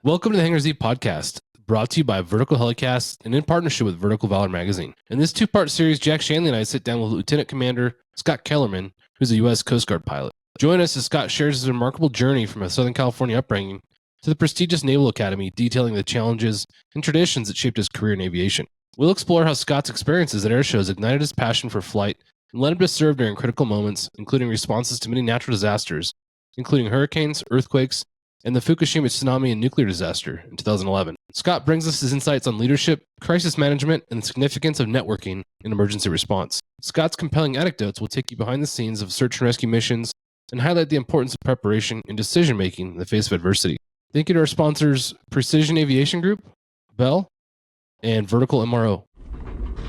Welcome to the Hangar Z podcast, brought to you by Vertical Helicast and in partnership with Vertical Valor magazine. In this two-part series, Jack Schonely and I sit down with Lieutenant Commander Scott Kellerman, who's a U.S. Coast Guard pilot. Join us as Scott shares his remarkable journey from a Southern California upbringing to the prestigious Naval Academy, detailing the challenges and traditions that shaped his career in aviation. We'll explore how Scott's experiences at air shows ignited his passion for flight and led him to serve during critical moments, including responses to many natural disasters, including hurricanes, earthquakes, and the Fukushima tsunami and nuclear disaster in 2011. Scott brings us his insights on leadership, crisis management, and the significance of networking in emergency response. Scott's compelling anecdotes will take you behind the scenes of search and rescue missions and highlight the importance of preparation and decision-making in the face of adversity. Thank you to our sponsors, Precision Aviation Group, Bell, and Vertical MRO.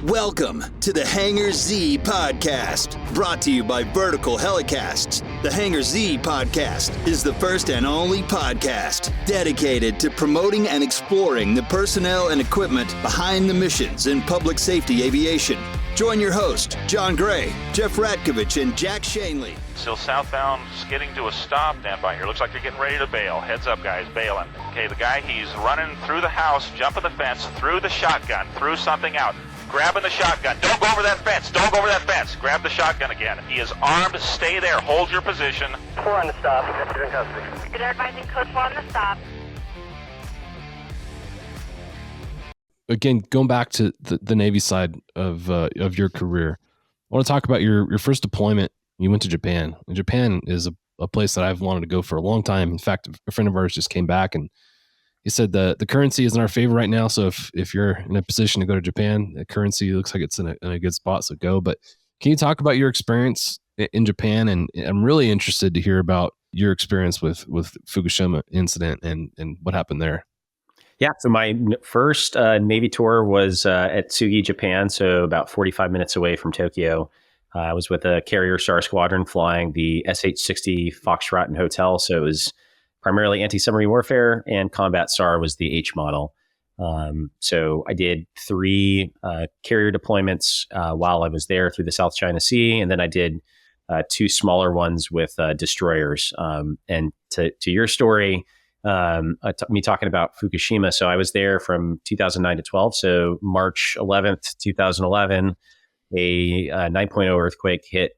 Welcome to the Hangar Z podcast, brought to you by Vertical Helicasts. The Hangar Z podcast is the first and only podcast dedicated to promoting and exploring the personnel and equipment behind the missions in public safety aviation. Join your host, John Gray, Jeff Ratkovich, and Jack Schonely. Still southbound, skidding to a stop. Stand by here. Looks like you're getting ready to bail. Heads up, guys, bailing. Okay, the guy, he's running through the house, jumping the fence, threw the shotgun, threw something out. Grabbing the shotgun. Don't go over that fence. Don't go over that fence. Grab the shotgun again. He is armed. Stay there. Hold your position. 4 on the stop. You're in custody. You're advising code 4 on the stop. Again, going back to the Navy side of your career, I want to talk about your first deployment. You went to Japan. And Japan is a place that I've wanted to go for a long time. In fact, a friend of ours just came back and he said the currency is in our favor right now. So if you're in a position to go to Japan, the currency looks like it's in a good spot. So go. But can you talk about your experience in Japan? And I'm really interested to hear about your experience with Fukushima incident and what happened there. Yeah. So my first Navy tour was at Tsugi, Japan. So about 45 minutes away from Tokyo. I was with a carrier star squadron flying the SH-60 Foxtrot and Hotel. So it was primarily anti-submarine warfare, and combat SAR was the H model. So I did 3 carrier deployments while I was there through the South China Sea, and then I did 2 smaller ones with destroyers. And to your story, me talking about Fukushima, so I was there from 2009 to 12. So March 11th, 2011, a 9.0 earthquake hit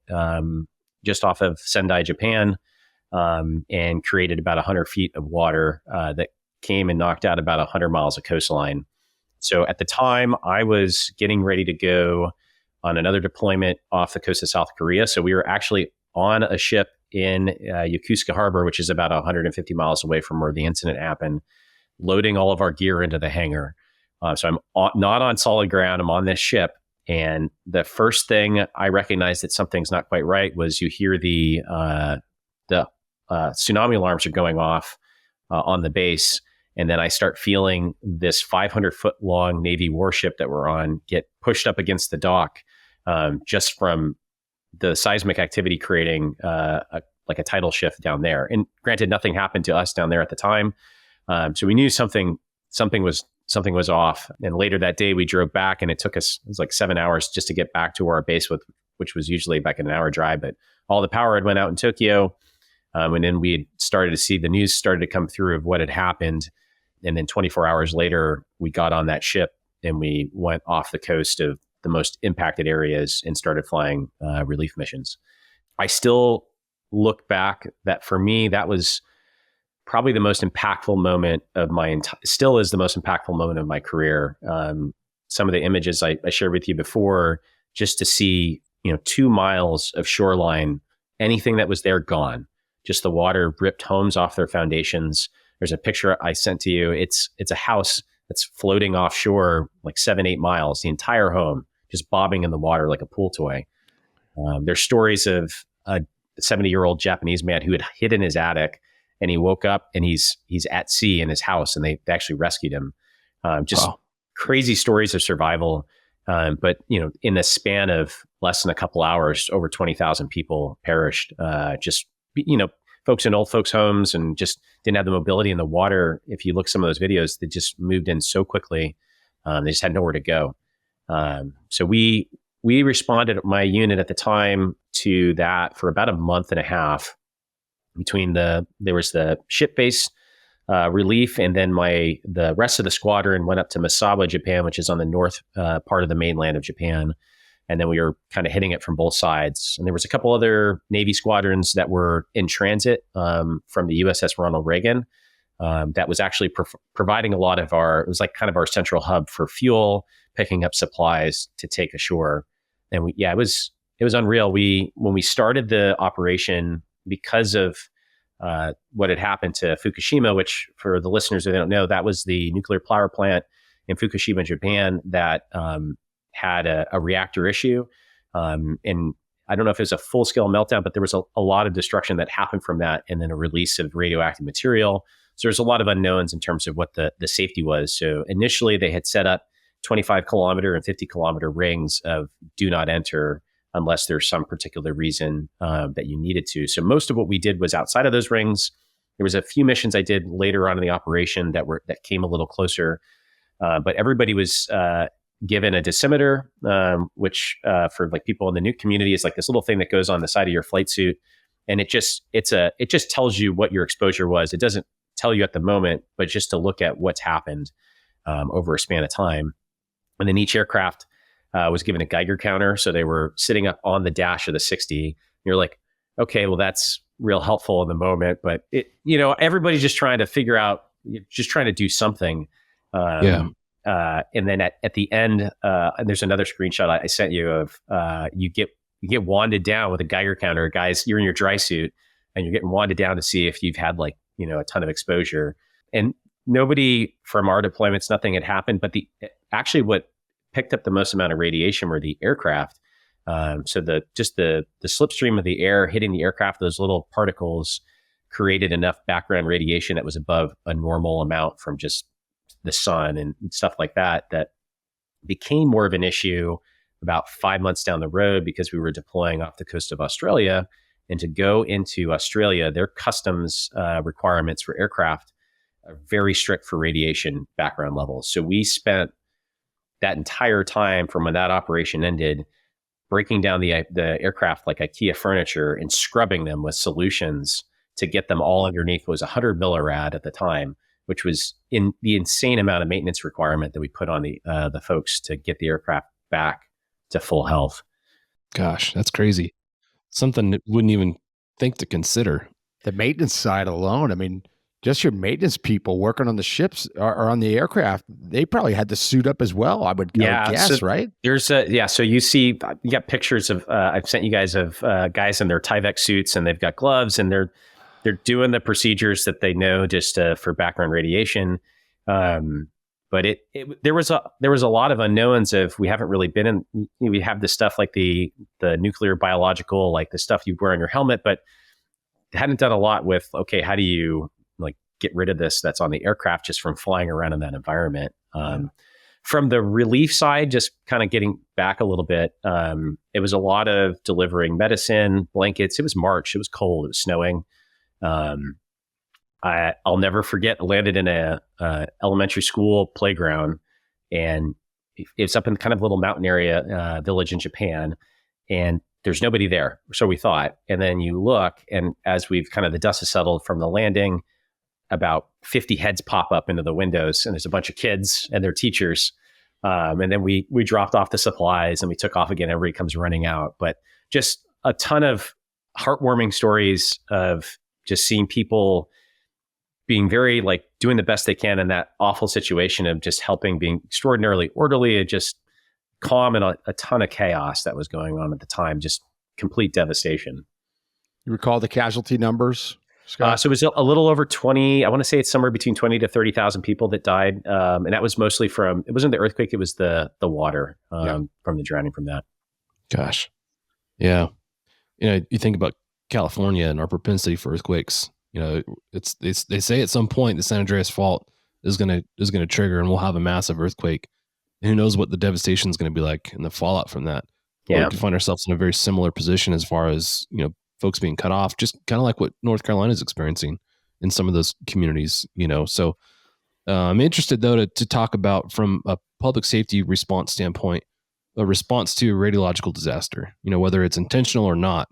just off of Sendai, Japan. And created about 100 feet of water that came and knocked out about 100 miles of coastline. So at the time, I was getting ready to go on another deployment off the coast of South Korea. So we were actually on a ship in Yokosuka Harbor, which is about 150 miles away from where the incident happened, loading all of our gear into the hangar. So I'm not on solid ground. I'm on this ship. And the first thing I recognized that something's not quite right was you hear the tsunami alarms are going off on the base. And then I start feeling this 500-foot long Navy warship that we're on get pushed up against the dock just from the seismic activity creating like a tidal shift down there. And granted, nothing happened to us down there at the time. So we knew something was off. And later that day, we drove back and it took us, it was like 7 hours just to get back to where our base was, which was usually back an hour drive. But all the power had went out in Tokyo. And then we had started to see the news started to come through of what had happened. And then 24 hours later, we got on that ship and we went off the coast of the most impacted areas and started flying relief missions. I still look back that for me, that was probably the most impactful moment of still is the most impactful moment of my career. Some of the images I shared with you before, just to see, 2 miles of shoreline, anything that was there gone. Just the water ripped homes off their foundations. There's a picture I sent to you. It's a house that's floating offshore like 7-8 miles, the entire home just bobbing in the water like a pool toy. There's stories of a 70-year-old Japanese man who had hid in his attic and he woke up and he's at sea in his house and they actually rescued him. Wow. Crazy stories of survival. But, in the span of less than a couple hours, over 20,000 people perished. Folks in old folks' homes and just didn't have the mobility in the water. If you look at some of those videos, they just moved in so quickly. They just had nowhere to go. So we responded, my unit at the time, to that for about a month and a half. There was the ship base relief, and then the rest of the squadron went up to Misawa, Japan, which is on the north part of the mainland of Japan. And then we were kind of hitting it from both sides. And there was a couple other Navy squadrons that were in transit from the USS Ronald Reagan. That was actually providing a lot of it was like kind of our central hub for fuel, picking up supplies to take ashore. And it was unreal. When we started the operation, because of what had happened to Fukushima, which for the listeners who don't know, that was the nuclear power plant in Fukushima, Japan, that had a reactor issue. And I don't know if it was a full-scale meltdown, but there was a lot of destruction that happened from that, and then a release of radioactive material. So there's a lot of unknowns in terms of what the safety was. So initially they had set up 25-kilometer and 50-kilometer rings of do not enter unless there's some particular reason that you needed to. So most of what we did was outside of those rings. There was a few missions I did later on in the operation that came a little closer, but everybody was given a dosimeter, which for like people in the nuke community is like this little thing that goes on the side of your flight suit, and it just tells you what your exposure was. It doesn't tell you at the moment, but just to look at what's happened over a span of time. And then each aircraft was given a Geiger counter, so they were sitting up on the dash of the 60. And you're like, okay, well that's real helpful in the moment, but everybody's just trying to figure out, just trying to do something. And then at the end, and there's another screenshot I sent you of you get wanded down with a Geiger counter. Guys, you're in your dry suit and you're getting wanded down to see if you've had a ton of exposure. And nobody from our deployments, nothing had happened. But actually what picked up the most amount of radiation were the aircraft. So the slipstream of the air hitting the aircraft, those little particles created enough background radiation that was above a normal amount from just the sun and stuff like that became more of an issue about 5 months down the road, because we were deploying off the coast of Australia. And to go into Australia, their customs requirements for aircraft are very strict for radiation background levels. So we spent that entire time from when that operation ended breaking down the aircraft like IKEA furniture and scrubbing them with solutions to get them all underneath what was 100 millirad at the time, which was in the insane amount of maintenance requirement that we put on the folks to get the aircraft back to full health. Gosh, that's crazy. Something that wouldn't even think to consider. The maintenance side alone, I mean, just your maintenance people working on the ships or on the aircraft, they probably had to suit up as well, I would guess, so right? There's so you got pictures of, I've sent you guys of guys in their Tyvek suits, and they've got gloves, and they're doing the procedures that they know just for background radiation. But there was a lot of unknowns of, we haven't really been in, we have this stuff like the nuclear biological, like the stuff you wear on your helmet, but hadn't done a lot with, okay, how do you get rid of this that's on the aircraft just from flying around in that environment? From the relief side, just kind of getting back a little bit, it was a lot of delivering medicine, blankets. It was March. It was cold. It was snowing. I'll never forget, I landed in a elementary school playground, and it's up in kind of a little mountain area village in Japan, and there's nobody there. So we thought, and then you look, and as we've kind of, the dust has settled from the landing, about 50 heads pop up into the windows, and there's a bunch of kids and their teachers. And then we dropped off the supplies and we took off again. Everybody comes running out, but just a ton of heartwarming stories of just seeing people being very doing the best they can in that awful situation of just helping, being extraordinarily orderly and just calm, and a ton of chaos that was going on at the time. Just complete devastation. You recall the casualty numbers, Scott? So it was a little over 20. I want to say it's somewhere between 20 to 30,000 people that died. And that was mostly it wasn't the earthquake, it was the water from the drowning from that. Gosh. Yeah. You think about California and our propensity for earthquakes. They say at some point the San Andreas Fault is going to trigger, and we'll have a massive earthquake. And who knows what the devastation is going to be like and the fallout from that. Yeah. We can find ourselves in a very similar position as far as, folks being cut off, just kind of like what North Carolina is experiencing in some of those communities, So I'm interested, though, to talk about, from a public safety response standpoint, a response to a radiological disaster, whether it's intentional or not.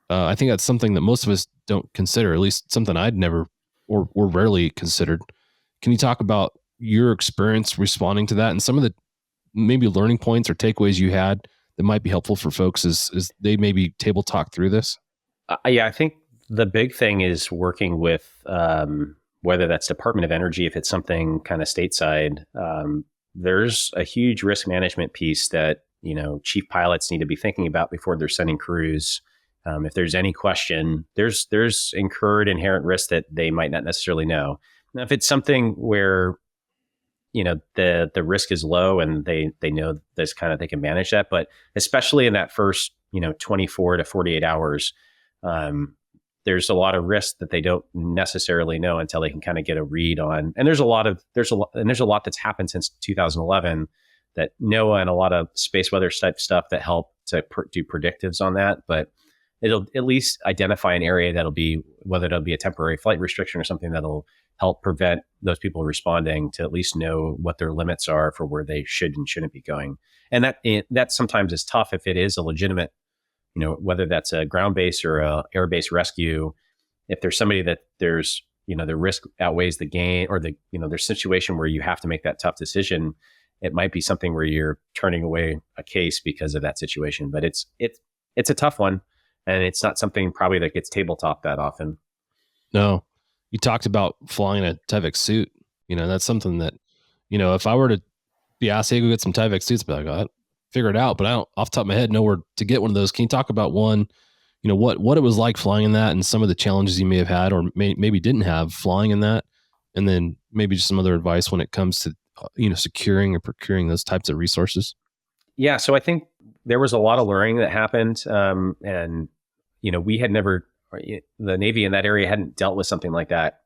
I think that's something that most of us don't consider, at least something I'd never or rarely considered. Can you talk about your experience responding to that and some of the maybe learning points or takeaways you had that might be helpful for folks as they maybe table talk through this? Yeah, I think the big thing is working with whether that's Department of Energy, if it's something kind of stateside. There's a huge risk management piece that chief pilots need to be thinking about before they're sending crews. If there's any question, there's incurred inherent risk that they might not necessarily know. Now, if it's something where the risk is low and they know this kind of they can manage that, but especially in that first 24 to 48 hours, there's a lot of risk that they don't necessarily know until they can kind of get a read on. And there's a lot that's happened since 2011 that NOAA and a lot of space weather type stuff that help to do predictives on that, but it'll at least identify an area that'll be, whether it'll be a temporary flight restriction or something that'll help prevent those people responding to at least know what their limits are for where they should and shouldn't be going. And that sometimes is tough if it is a legitimate, whether that's a ground base or a air base rescue. If there's somebody that there's, the risk outweighs the gain, or there's a situation where you have to make that tough decision, it might be something where you're turning away a case because of that situation. But it's a tough one. And it's not something probably that gets tabletop that often. No, you talked about flying a Tyvek suit. That's something that, if I were to be asked, hey, go get some Tyvek suits, I'd be like, I'll figure it out. But I don't, off the top of my head, know where to get one of those. Can you talk about one, what it was like flying in that and some of the challenges you may have had or maybe didn't have flying in that? And then maybe just some other advice when it comes to, securing or procuring those types of resources. Yeah. So I think there was a lot of learning that happened. And we had never, the Navy in that area hadn't dealt with something like that,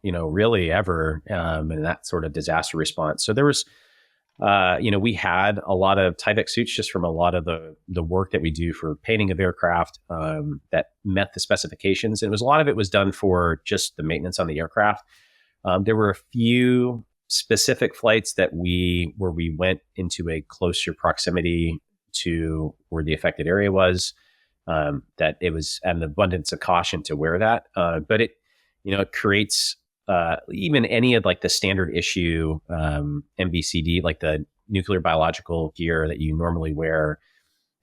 really ever, in that sort of disaster response. So there was, we had a lot of Tyvek suits just from a lot of the work that we do for painting of aircraft that met the specifications. And a lot of it was done for just the maintenance on the aircraft. There were a few specific flights where we went into a closer proximity to where the affected area was. That it was an abundance of caution to wear that. But it creates even any of like the standard issue MBCD, like the nuclear biological gear that you normally wear,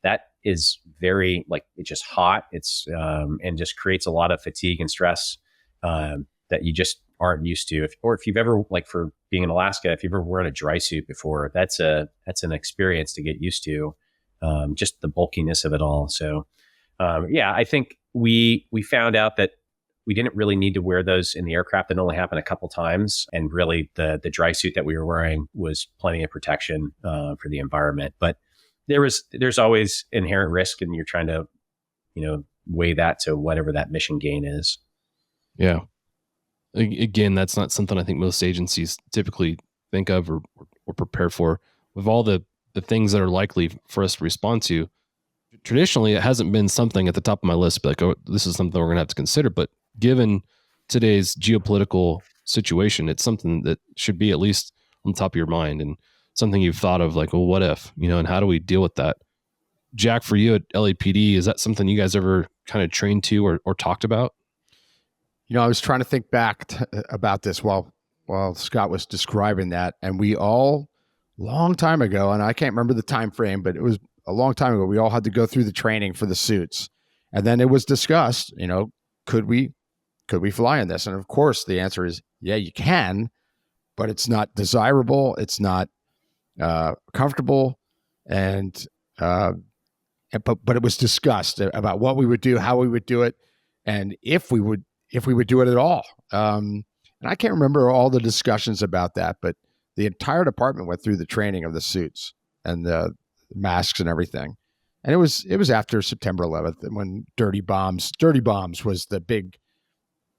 that is very it's just hot. It's and just creates a lot of fatigue and stress that you just aren't used to. If you've ever, for being in Alaska, if you've ever worn a dry suit before, that's an experience to get used to. Just the bulkiness of it all. So. I think we found out that we didn't really need to wear those in the aircraft. It only happened a couple times. And really the dry suit that we were wearing was plenty of protection for the environment. But there's always inherent risk, and you're trying to, weigh that to whatever that mission gain is. Yeah. Again, that's not something I think most agencies typically think of or prepare for. With all the things that are likely for us to respond to, traditionally, it hasn't been something at the top of my list, like, oh, this is something we're going to have to consider. But given today's geopolitical situation, it's something that should be at least on top of your mind and something you've thought of, like, well, what if, and how do we deal with that? Jack, for you at LAPD, is that something you guys ever kind of trained to or talked about? I was trying to think back about this while Scott was describing that. And we all, long time ago, and I can't remember the time frame, but it was a long time ago, we all had to go through the training for the suits. And then it was discussed, could we fly in this? And of course, the answer is, yeah, you can, but it's not desirable. It's not comfortable. And but it was discussed about what we would do, how we would do it, and if we would do it at all. And I can't remember all the discussions about that, but the entire department went through the training of the suits and the masks and everything. And it was after September 11th when dirty bombs was the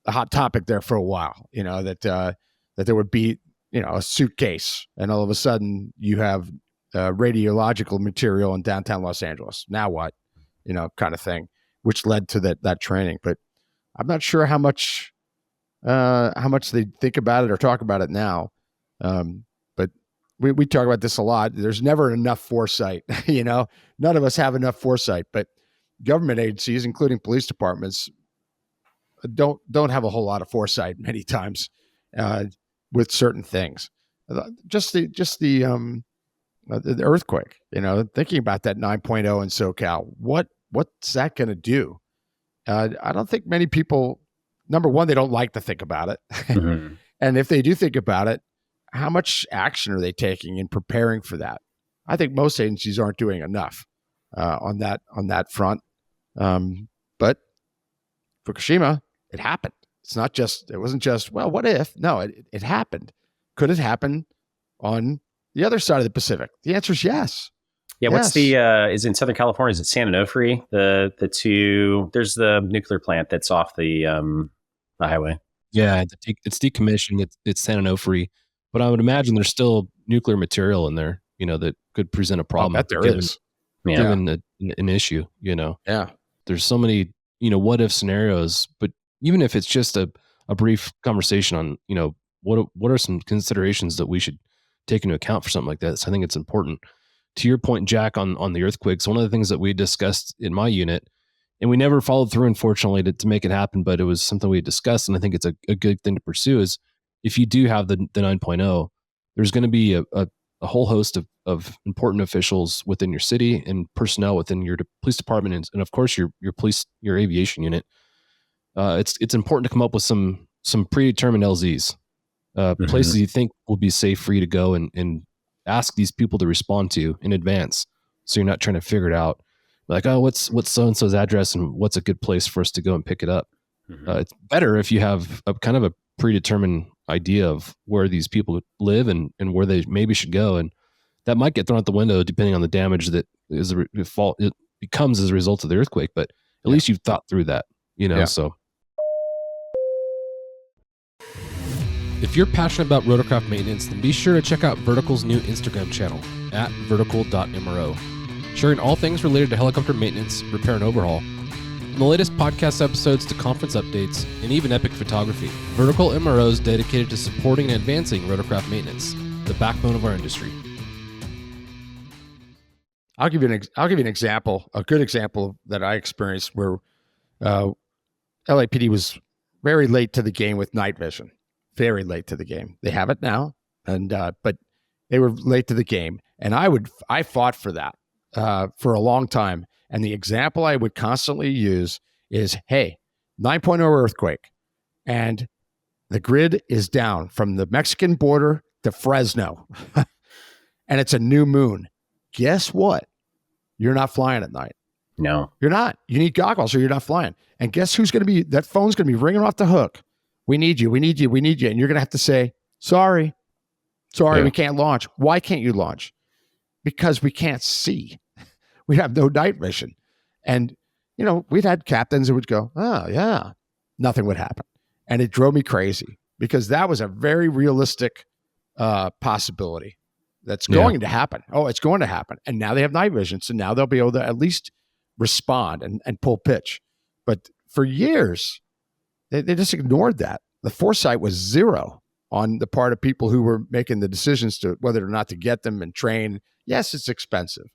hot topic there for a while, that there would be, a suitcase and all of a sudden you have radiological material in downtown Los Angeles. Now what, kind of thing, which led to that training. But I'm not sure how much they think about it or talk about it now. But we talk about this a lot. There's never enough foresight, none of us have enough foresight, but government agencies, including police departments, don't have a whole lot of foresight many times with certain things. Just the earthquake, thinking about that 9.0 in SoCal, what's that going to do? I don't think many people, number one, they don't like to think about it. Mm-hmm. And if they do think about it, how much action are they taking in preparing for that? I think most agencies aren't doing enough on that front. But Fukushima, it happened. It wasn't just, well, what if? No, it happened. Could it happen on the other side of the Pacific? The answer is yes. Yeah, yes. What's is in Southern California, is it San Onofre? There's the nuclear plant that's off the highway. Yeah, it's decommissioned. It's San Onofre, but I would imagine there's still nuclear material in there, that could present a problem. I bet there is. Given an issue, Yeah. There's so many, what if scenarios, but even if it's just a brief conversation on, what are some considerations that we should take into account for something like that. So I think it's important. To your point, Jack, on the earthquakes, one of the things that we discussed in my unit, and we never followed through, unfortunately, to make it happen, but it was something we discussed, and I think it's a good thing to pursue, is if you do have the 9.0, there's going to be a whole host of important officials within your city and personnel within your police department, and of course your aviation unit. It's important to come up with some predetermined LZs, places you think will be safe for you to go and ask these people to respond to in advance, so you're not trying to figure it out. Like, oh, what's so and so's address and what's a good place for us to go and pick it up. It's better if you have a kind of a predetermined idea of where these people live and where they maybe should go, and that might get thrown out the window depending on the damage that is it becomes as a result of the earthquake. But at least you've thought through that, So if you're passionate about rotorcraft maintenance, then be sure to check out Vertical's new Instagram channel at vertical.mro, sharing all things related to helicopter maintenance, repair, and overhaul, from the latest podcast episodes to conference updates, and even epic photography. Vertical MRO is dedicated to supporting and advancing rotorcraft maintenance, the backbone of our industry. I'll give you an example, a good example that I experienced where LAPD was very late to the game with night vision. Very late to the game. They have it now, and but they were late to the game, and I fought for that for a long time. And the example I would constantly use is, hey, 9.0 earthquake, and the grid is down from the Mexican border to Fresno, and it's a new moon. Guess what? You're not flying at night. No, you're not. You need goggles or you're not flying. And guess who's going to be, that phone's going to be ringing off the hook. We need you. We need you. We need you. And you're going to have to say, sorry, we can't launch. Why can't you launch? Because we can't see. We have no night vision. And, we'd had captains that would go, oh, yeah, nothing would happen. And it drove me crazy because that was a very realistic possibility that's going to happen. Oh, it's going to happen. And now they have night vision. So now they'll be able to at least respond and pull pitch. But for years, they just ignored that. The foresight was zero on the part of people who were making the decisions to whether or not to get them and train. Yes, it's expensive.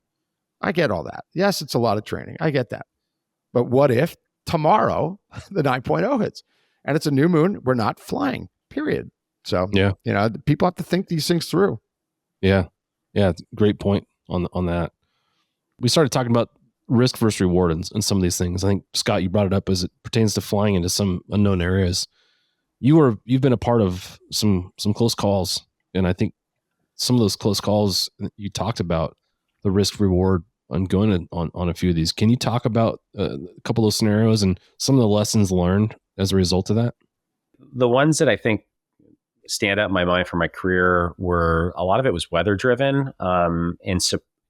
I get all that. Yes, it's a lot of training. I get that. But what if tomorrow the 9.0 hits and it's a new moon? We're not flying, period. So, people have to think these things through. Yeah. Yeah. Great point on that. We started talking about risk versus reward and some of these things. I think, Scott, you brought it up as it pertains to flying into some unknown areas. You've been a part of some close calls, and I think some of those close calls you talked about the risk reward on going on a few of these. Can you talk about a couple of those scenarios and some of the lessons learned as a result of that? The ones that I think stand out in my mind from my career were, a lot of it was weather driven, and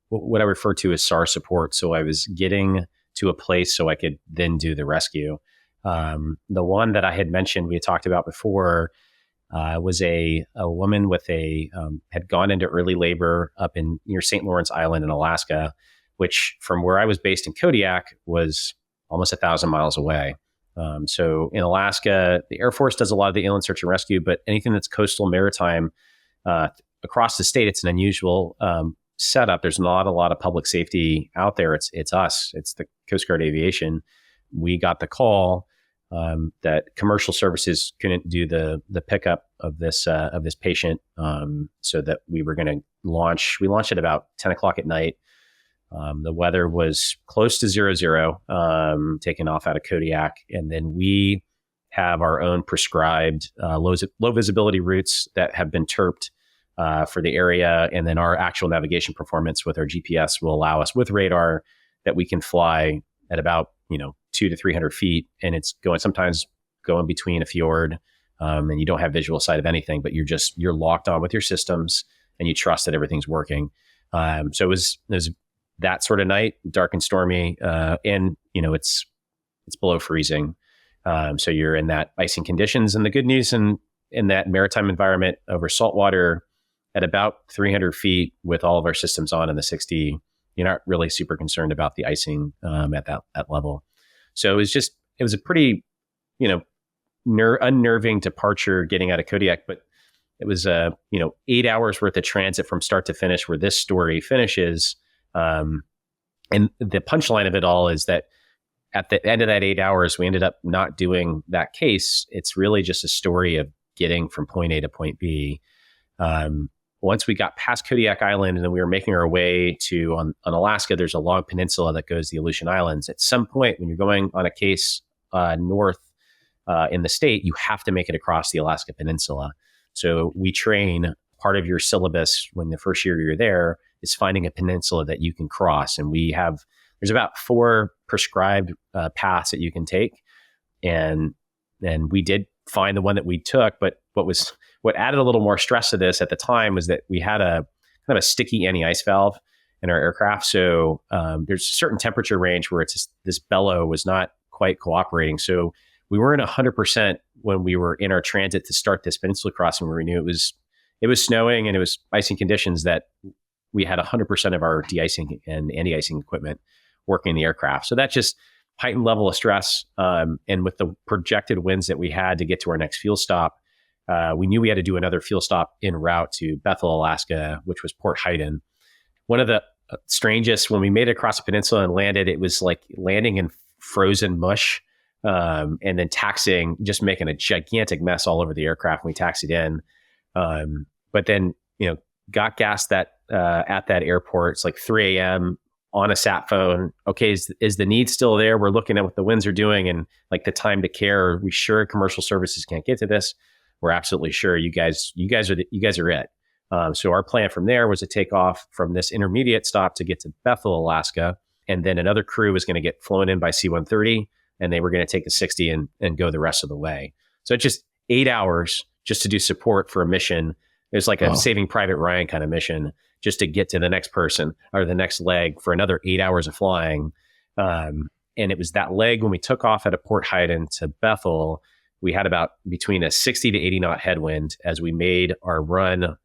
what I refer to as SAR support. So I was getting to a place so I could then do the rescue. The one that I had mentioned, we had talked about before, was a woman with had gone into early labor up near St. Lawrence Island in Alaska, which from where I was based in Kodiak was almost 1,000 miles away. So in Alaska, the Air Force does a lot of the inland search and rescue, but anything that's coastal maritime across the state, it's an unusual setup. There's not a lot of public safety out there. It's us. It's the Coast Guard Aviation. We got the call. that commercial services couldn't do the pickup of this patient, so that we were going to launch. We launched at about 10 o'clock at night. The weather was close to 0, taking off out of Kodiak, and then we have our own prescribed low visibility routes that have been terped for the area, and then our actual navigation performance with our GPS will allow us with radar that we can fly at about 200 to 300 feet, and it's sometimes going between a fjord, and you don't have visual sight of anything, but you're locked on with your systems and you trust that everything's working. So it was that sort of night, dark and stormy, and it's below freezing. So you're in that icing conditions, and the good news in that maritime environment over saltwater at about 300 feet with all of our systems on in the 60, you're not really super concerned about the icing at that level. So it was a pretty, unnerving departure getting out of Kodiak, but it was 8 hours worth of transit from start to finish where this story finishes. And the punchline of it all is that at the end of that 8 hours, we ended up not doing that case. It's really just a story of getting from point A to point B. Once we got past Kodiak Island and then we were making our way to on Alaska, there's a long peninsula that goes to the Aleutian Islands. At some point, when you're going on a case north in the state, you have to make it across the Alaska Peninsula. So we train, part of your syllabus when the first year you're there is finding a peninsula that you can cross. And there's about 4 prescribed paths that you can take. And we did find the one that we took, but what added a little more stress to this at the time was that we had a kind of a sticky anti-ice valve in our aircraft. So there's a certain temperature range where this bellow was not quite cooperating. So we weren't 100% when we were in our transit to start this peninsula crossing, where we knew it was snowing and it was icing conditions, that we had 100% of our de-icing and anti-icing equipment working in the aircraft. So that just heightened level of stress. And with the projected winds that we had to get to our next fuel stop, we knew we had to do another fuel stop en route to Bethel, Alaska, which was Port Huyden. One of the strangest, when we made it across the peninsula and landed, it was like landing in frozen mush, and then taxiing, just making a gigantic mess all over the aircraft when we taxied in. But then, got gas at that airport. It's like 3 a.m. on a sat phone. Okay, is the need still there? We're looking at what the winds are doing and like the time to care. Are we sure commercial services can't get to this? We're absolutely sure. You guys are it. So our plan from there was to take off from this intermediate stop to get to Bethel, Alaska, and then another crew was going to get flown in by C-130, and they were going to take the 60 and go the rest of the way. So it's just 8 hours just to do support for a mission. It's like a Saving Private Ryan kind of mission, just to get to the next person or the next leg for another 8 hours of flying. And it was that leg when we took off at a Port Huyden to Bethel. We had about between a 60 to 80 knot headwind as we made our run.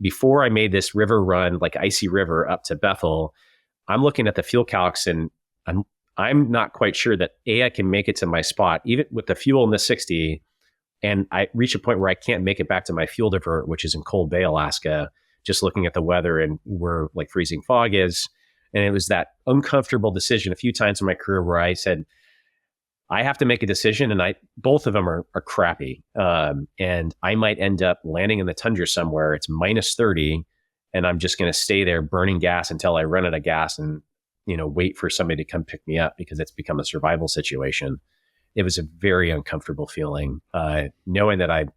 Before I made this river run, like icy river up to Bethel, I'm looking at the fuel calcs and I'm not quite sure that I can make it to my spot, even with the fuel in the 60. And I reach a point where I can't make it back to my fuel divert, which is in Cold Bay, Alaska, just looking at the weather and where like freezing fog is. And it was that uncomfortable decision a few times in my career where I said, I have to make a decision, and both of them are crappy. And I might end up landing in the tundra somewhere. It's minus 30, and I'm just going to stay there burning gas until I run out of gas and, wait for somebody to come pick me up because it's become a survival situation. It was a very uncomfortable feeling, knowing that I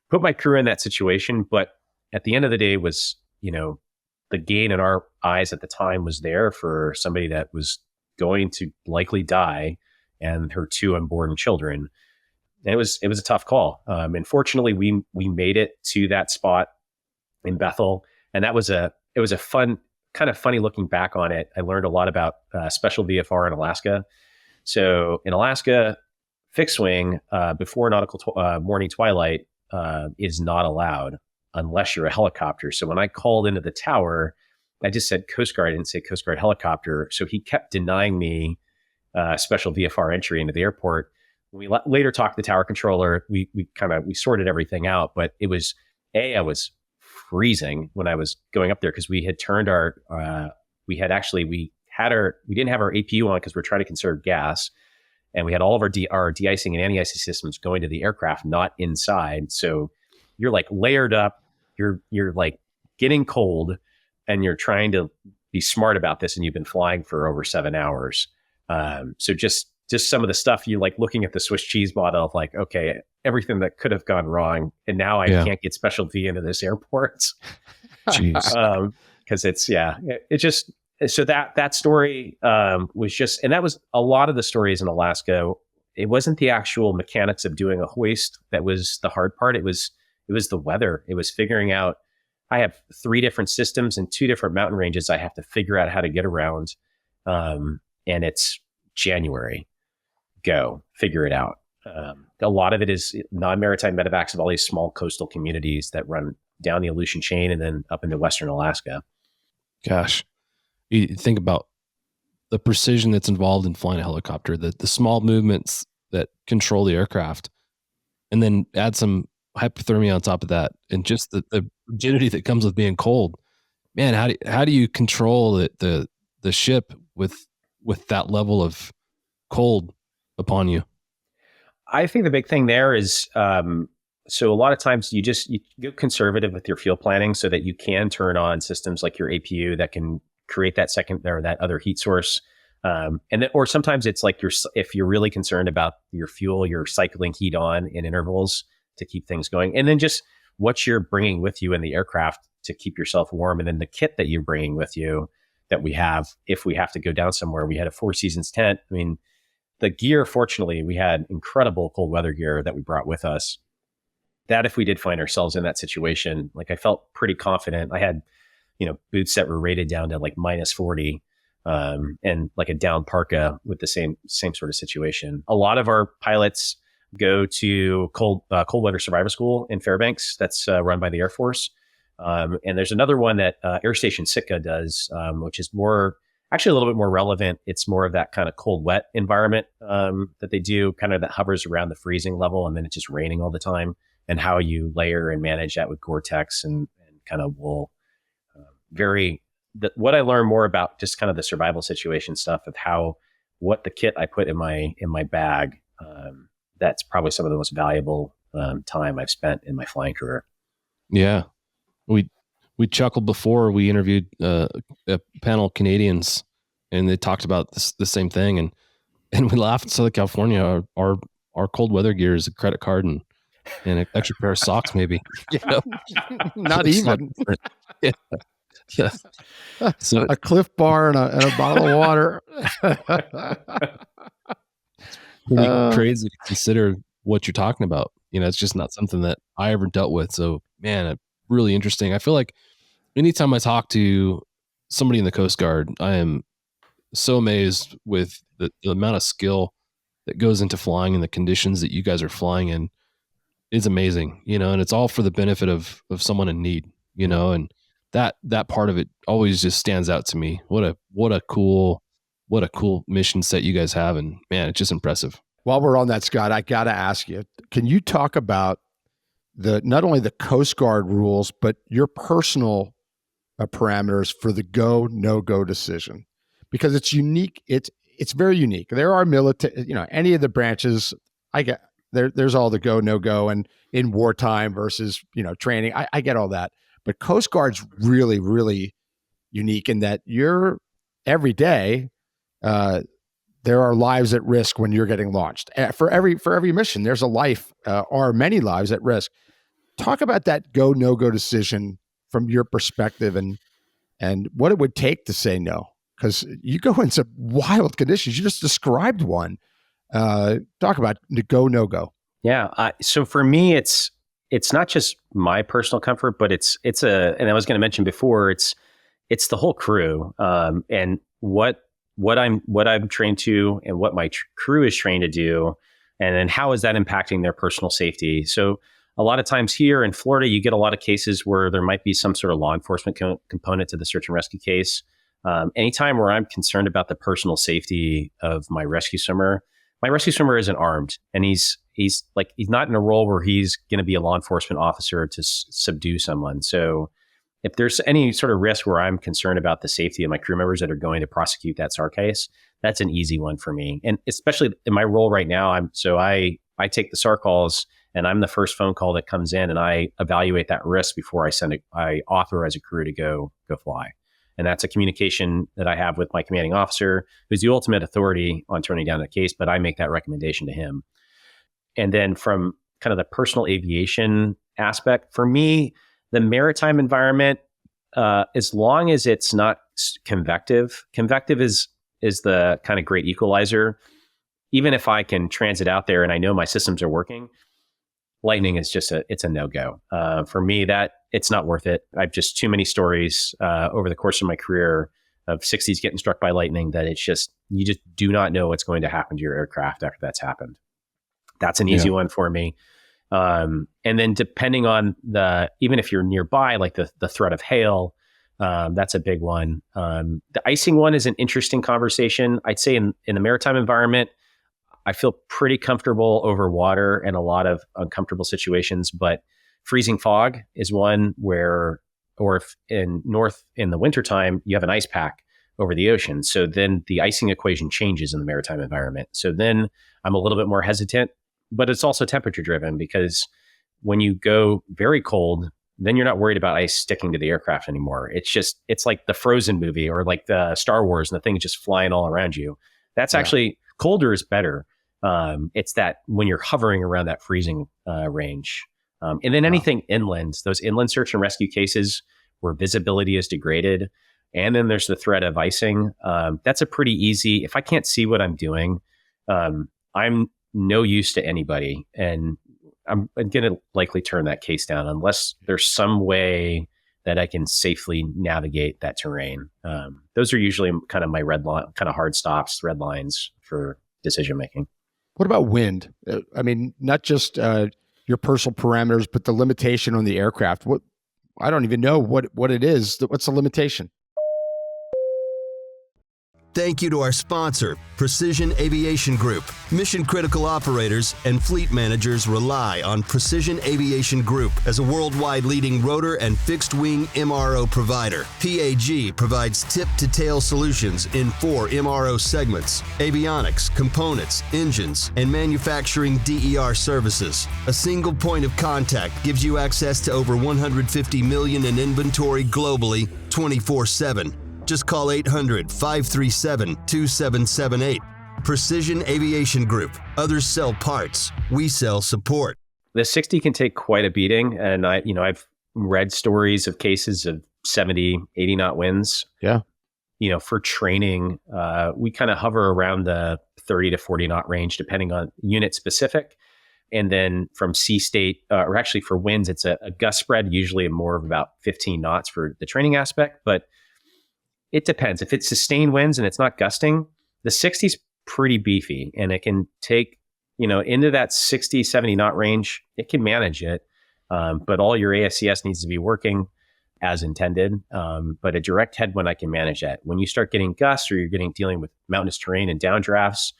put my crew in that situation. But at the end of the day was, the gain in our eyes at the time was there for somebody that was going to likely die, and her 2 unborn children. And it was a tough call. And fortunately we made it to that spot in Bethel. And it was a fun, kind of funny looking back on it. I learned a lot about special VFR in Alaska. So in Alaska, fixed wing before nautical morning twilight is not allowed unless you're a helicopter. So when I called into the tower, I just said Coast Guard. I didn't say Coast Guard helicopter. So he kept denying me special VFR entry into the airport. When we later talked to the tower controller, we sorted everything out, but it was I was freezing when I was going up there because we had turned we didn't have our APU on because we're trying to conserve gas. and we had all of our de-icing and anti-icing systems going to the aircraft, not inside. So you're like layered up, you're like getting cold, and you're trying to be smart about this, and you've been flying for over 7 hours. So just some of the stuff, you like looking at the Swiss cheese bottle of like, okay, everything that could have gone wrong, and now I can't get special V into this airport. Jeez. Because it just, so that story was just, and that was a lot of the stories in Alaska. It wasn't the actual mechanics of doing a hoist that was the hard part. It was the weather. It was figuring out, I have 3 different systems and 2 different mountain ranges I have to figure out how to get around. And it's January. Go figure it out. A lot of it is non-maritime medevacs of all these small coastal communities that run down the Aleutian chain and then up into Western Alaska. Gosh, you think about the precision that's involved in flying a helicopter, the small movements that control the aircraft, and then add some hypothermia on top of that, and just the rigidity that comes with being cold. Man, how do you control the ship with that level of cold upon you? I think the big thing there is, so a lot of times you go conservative with your fuel planning so that you can turn on systems like your APU that can create that second or that other heat source. Or sometimes it's like if you're really concerned about your fuel, you're cycling heat on in intervals to keep things going. And then just what you're bringing with you in the aircraft to keep yourself warm. And then the kit that you're bringing with you that we have, if we have to go down somewhere. We had a 4 Seasons tent. I mean, the gear, fortunately, we had incredible cold weather gear that we brought with us. That if we did find ourselves in that situation, like I felt pretty confident. I had, boots that were rated down to like -40, and like a down parka with the same sort of situation. A lot of our pilots go to cold weather survival school in Fairbanks. That's run by the Air Force. And there's another one that Air Station Sitka does, which is actually a little bit more relevant. It's more of that kind of cold, wet environment that they do, kind of that hovers around the freezing level, and then it's just raining all the time, and how you layer and manage that with Gore-Tex and kind of wool. What I learned more about just kind of the survival situation stuff of what the kit I put in my bag, that's probably some of the most valuable time I've spent in my flying career. Yeah. We chuckled before we interviewed a panel of Canadians, and they talked about the same thing, and we laughed. In Southern California, our cold weather gear is a credit card and an extra pair of socks, maybe. Not even. Yeah. So a Cliff Bar and a bottle of water. Pretty crazy to consider what you're talking about. It's just not something that I ever dealt with. So, man, really interesting. I feel like anytime I talk to somebody in the Coast Guard, I am so amazed with the amount of skill that goes into flying and the conditions that you guys are flying in. It's amazing, and it's all for the benefit of someone in need, and that part of it always just stands out to me. What a cool mission set you guys have. And man, it's just impressive. While we're on that, Scott, I got to ask you, can you talk about not only the Coast Guard rules, but your personal parameters for the go, no-go decision? Because it's unique. It's very unique. There are military, any of the branches, I get there's all the go, no-go, and in wartime versus, training. I get all that. But Coast Guard's really, really unique in that you're every day, there are lives at risk when you're getting launched. For every mission, there's a life or many lives at risk. Talk about that go, no-go decision from your perspective and what it would take to say no. Because you go in some wild conditions. You just described one. Talk about the go, no-go. Yeah. So for me, it's not just my personal comfort, but and I was going to mention before, it's the whole crew, and what I'm trained to and what my crew is trained to do. And then how is that impacting their personal safety? So a lot of times here in Florida, you get a lot of cases where there might be some sort of law enforcement component to the search and rescue case. Anytime where I'm concerned about the personal safety of my rescue swimmer isn't armed, and he's not in a role where he's going to be a law enforcement officer to subdue someone. So if there's any sort of risk where I'm concerned about the safety of my crew members that are going to prosecute that SAR case, that's an easy one for me. And especially in my role right now, I take the SAR calls, and I'm the first phone call that comes in, and I evaluate that risk before I authorize a crew to go fly. And that's a communication that I have with my commanding officer, who's the ultimate authority on turning down the case, but I make that recommendation to him. And then from kind of the personal aviation aspect, for me, the maritime environment, as long as it's not convective is the kind of great equalizer. Even if I can transit out there and I know my systems are working, lightning is just it's a no-go. For me, that it's not worth it. I've just too many stories over the course of my career of 60s getting struck by lightning that you just do not know what's going to happen to your aircraft after that's happened. That's an easy one for me. And then depending on even if you're nearby, like the threat of hail, that's a big one. The icing one is an interesting conversation. I'd say in the maritime environment, I feel pretty comfortable over water and a lot of uncomfortable situations, but freezing fog is one where, or if in the wintertime, you have an ice pack over the ocean. So then the icing equation changes in the maritime environment. So then I'm a little bit more hesitant, but it's also temperature driven, because when you go very cold, then you're not worried about ice sticking to the aircraft anymore. It's like the Frozen movie or like the Star Wars, and the thing's just flying all around you. That's actually colder is better. It's that when you're hovering around that freezing range. And then anything inland, those inland search and rescue cases where visibility is degraded. And then there's the threat of icing. That's a pretty easy, if I can't see what I'm doing, I'm no use to anybody. And I'm going to likely turn that case down unless there's some way that I can safely navigate that terrain. Those are usually kind of my red line, kind of hard stops, red lines for decision making. What about wind? I mean, not just your personal parameters, but the limitation on the aircraft. I don't even know what it is. What's the limitation? Thank you to our sponsor, Precision Aviation Group. Mission-critical operators and fleet managers rely on Precision Aviation Group as a worldwide leading rotor and fixed-wing MRO provider. PAG provides tip-to-tail solutions in 4 MRO segments: avionics, components, engines, and manufacturing DER services. A single point of contact gives you access to over 150 million in inventory globally, 24/7. Just call 800-537-2778. Precision Aviation Group. Others sell parts. We sell support. The 60 can take quite a beating. And I've read stories of cases of 70, 80 knot winds. Yeah. For training, we kind of hover around the 30 to 40 knot range, depending on unit specific. And then from sea state, or actually for winds, it's a gust spread, usually more of about 15 knots for the training aspect. But it depends. If it's sustained winds and it's not gusting, the 60's pretty beefy, and it can take, into that 60, 70 knot range. It can manage it, but all your ASCS needs to be working as intended. But a direct headwind, I can manage that. When you start getting gusts or you're dealing with mountainous terrain and downdrafts,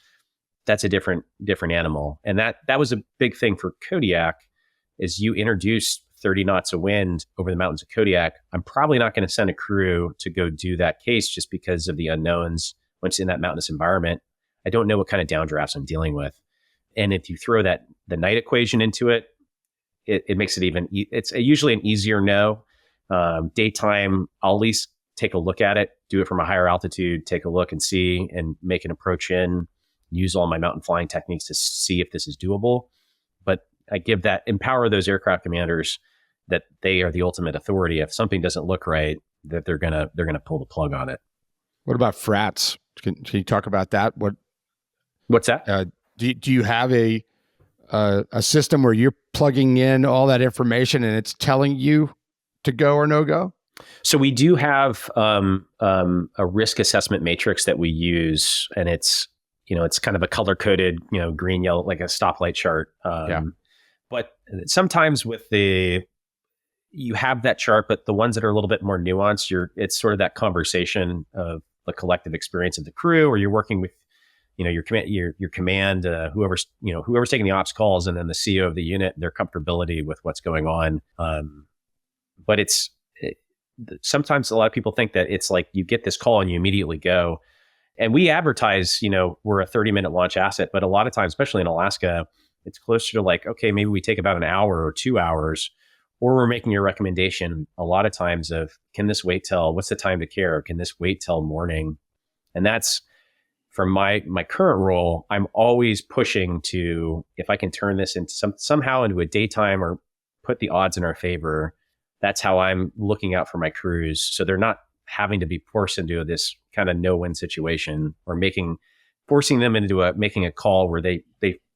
that's a different animal. And that was a big thing for Kodiak, is you introduce 30 knots of wind over the mountains of Kodiak. I'm probably not going to send a crew to go do that case just because of the unknowns. Once in that mountainous environment, I don't know what kind of downdrafts I'm dealing with. And if you throw the night equation into it, it makes it it's usually an easier no. Daytime, I'll at least take a look at it, do it from a higher altitude, take a look and see, and make an approach use all my mountain flying techniques to see if this is doable. But I empower those aircraft commanders that they are the ultimate authority. If something doesn't look right, that they're gonna pull the plug on it. What about frats? Can you talk about that? What's that? Do you have a system where you're plugging in all that information and it's telling you to go or no go? So we do have a risk assessment matrix that we use, and it's kind of a color coded, green, yellow, like a stoplight chart. But sometimes you have that chart, but the ones that are a little bit more nuanced, it's sort of that conversation of the collective experience of the crew, or you're working with, your command, whoever's taking the ops calls, and then the CEO of the unit, their comfortability with what's going on. But sometimes a lot of people think that it's like you get this call and you immediately go. And we advertise, we're a 30-minute launch asset, but a lot of times, especially in Alaska, it's closer to like, okay, maybe we take about an hour or 2 hours, or we're making a recommendation a lot of times of, can this wait till, what's the time to care? Can this wait till morning? And that's, from my current role, I'm always pushing to, if I can turn this into somehow into a daytime or put the odds in our favor, that's how I'm looking out for my crews. So they're not having to be forced into this kind of no-win situation, or forcing them into making a call where they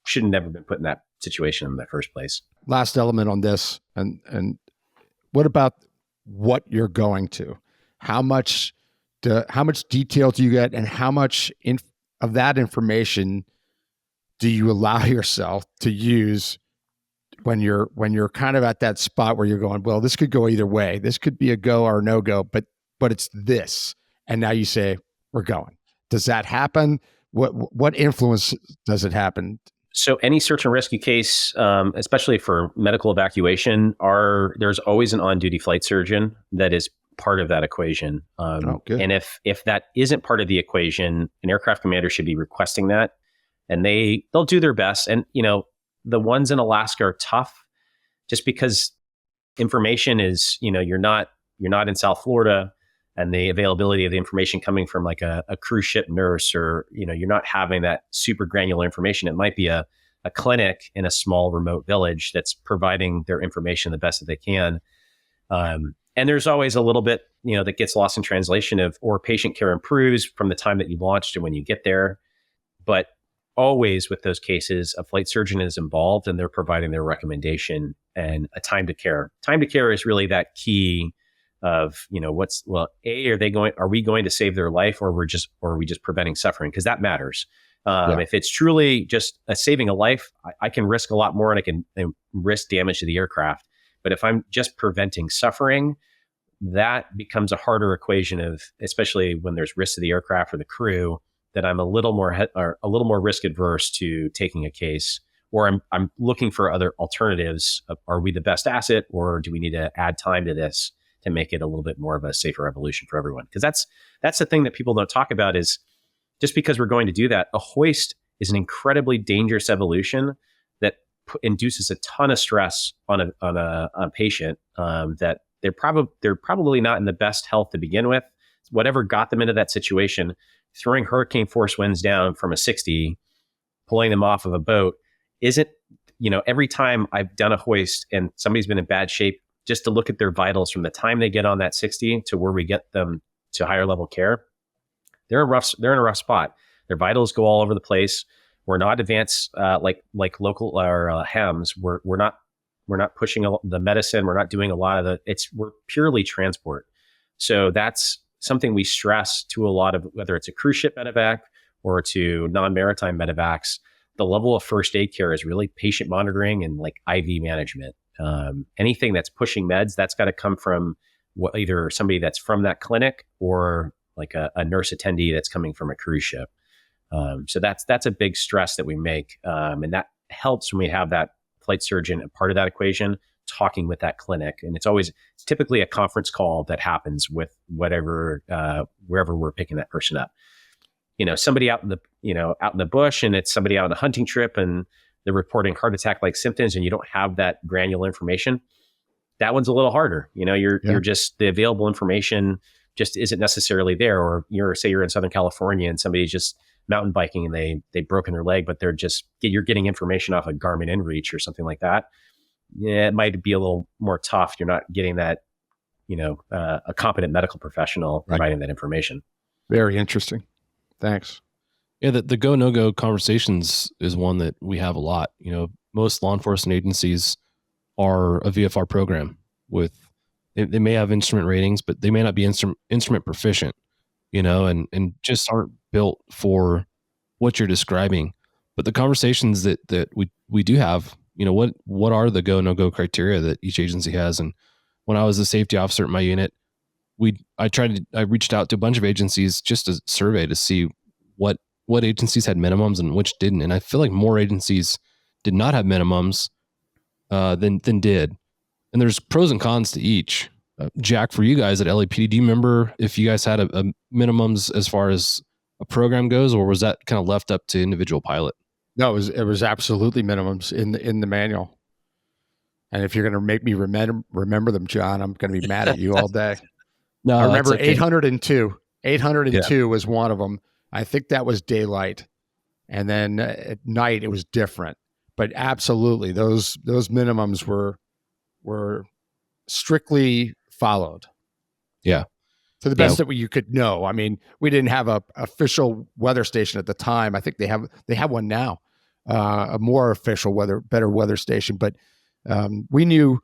should have never been put in that situation in the first place. Last element on this, and what about what you're going to? How much detail do you get, and how much of that information do you allow yourself to use when you're kind of at that spot where you're going, well, this could go either way. This could be a go or no go, but it's this. And now you say, we're going. Does that happen? What influence does it happen? So any search and rescue case, especially for medical evacuation, there's always an on-duty flight surgeon that is part of that equation. Good. And if that isn't part of the equation, an aircraft commander should be requesting that, and they'll do their best. And the ones in Alaska are tough, just because information is, you're not in South Florida, and the availability of the information coming from like a cruise ship nurse, or you're not having that super granular information. It might be a clinic in a small remote village that's providing their information the best that they can. And there's always a little bit, that gets lost in translation or patient care improves from the time that you launched to when you get there. But always with those cases, a flight surgeon is involved, and they're providing their recommendation and a time to care. Time to care is really that key of, are we going to save their life, or are we just preventing suffering? Because that matters. If it's truly just saving a life, I can risk a lot more, and I can risk damage to the aircraft. But if I'm just preventing suffering, that becomes a harder equation especially when there's risk to the aircraft or the crew, that I'm a little more risk adverse to taking a case, or I'm looking for other alternatives. Are we the best asset, or do we need to add time to this to make it a little bit more of a safer evolution for everyone? Because that's the thing that people don't talk about, is just because we're going to do that, a hoist is an incredibly dangerous evolution that induces a ton of stress on a patient, that they're probably not in the best health to begin with. Whatever got them into that situation, throwing hurricane force winds down from a 60, pulling them off of a boat, isn't, every time I've done a hoist and somebody's been in bad shape, just to look at their vitals from the time they get on that 60 to where we get them to higher level care, they're in a rough spot. Their vitals go all over the place. We're not advanced like local or HEMS. We're not pushing the medicine. We're not doing a lot of we're purely transport. So that's something we stress to a lot of, whether it's a cruise ship medevac or to non-maritime medevacs. The level of first aid care is really patient monitoring and like IV management. Anything that's pushing meds, that's got to come from either somebody that's from that clinic, or like a nurse attendee that's coming from a cruise ship. So that's a big stress that we make. And that helps when we have that flight surgeon a part of that equation, talking with that clinic. And it's typically a conference call that happens with wherever we're picking that person up. Somebody out in the bush, and it's somebody out on a hunting trip, and they're reporting heart attack like symptoms, and you don't have that granular information. That one's a little harder. You're just, the available information just isn't necessarily there. Or you're in Southern California and somebody's just mountain biking and they've broken their leg, but you're getting information off of Garmin InReach or something like that. Yeah, it might be a little more tough. You're not getting that, a competent medical professional providing that information. Very interesting. Thanks. Yeah, the go, no-go conversations is one that we have a lot. Most law enforcement agencies are a VFR program they may have instrument ratings, but they may not be instrument proficient, and just aren't built for what you're describing. But the conversations that we do have, what are the go, no-go criteria that each agency has? And when I was a safety officer at my unit, I reached out to a bunch of agencies just to survey to see what agencies had minimums and which didn't. And I feel like more agencies did not have minimums than did. And there's pros and cons to each. Jack, for you guys at LAPD, do you remember if you guys had a minimums as far as a program goes, or was that kind of left up to individual pilot? No, it was absolutely minimums in the manual. And if you're going to make me remember them, John, I'm going to be mad at you all day. No, I remember that's okay. 802. 802 was one of them. I think that was daylight. And then at night it was different. But absolutely, those minimums were strictly followed. Yeah. To the best that you could know. I mean, we didn't have a official weather station at the time. I think they have one now, a more official better weather station. But we knew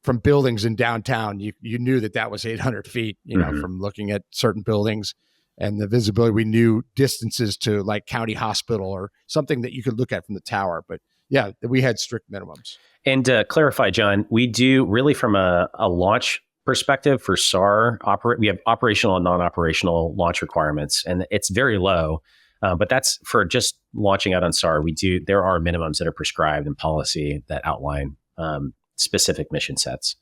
from buildings in downtown, you knew that was 800 feet. You know, from looking at certain buildings and the visibility. We knew distances to like county hospital or something that you could look at from the tower. But yeah, we had strict minimums. And to clarify, John, we do really from a launch perspective for SAR, we have operational and non-operational launch requirements, and it's very low. But that's for just launching out on SAR. There are minimums that are prescribed in policy that outline specific mission sets.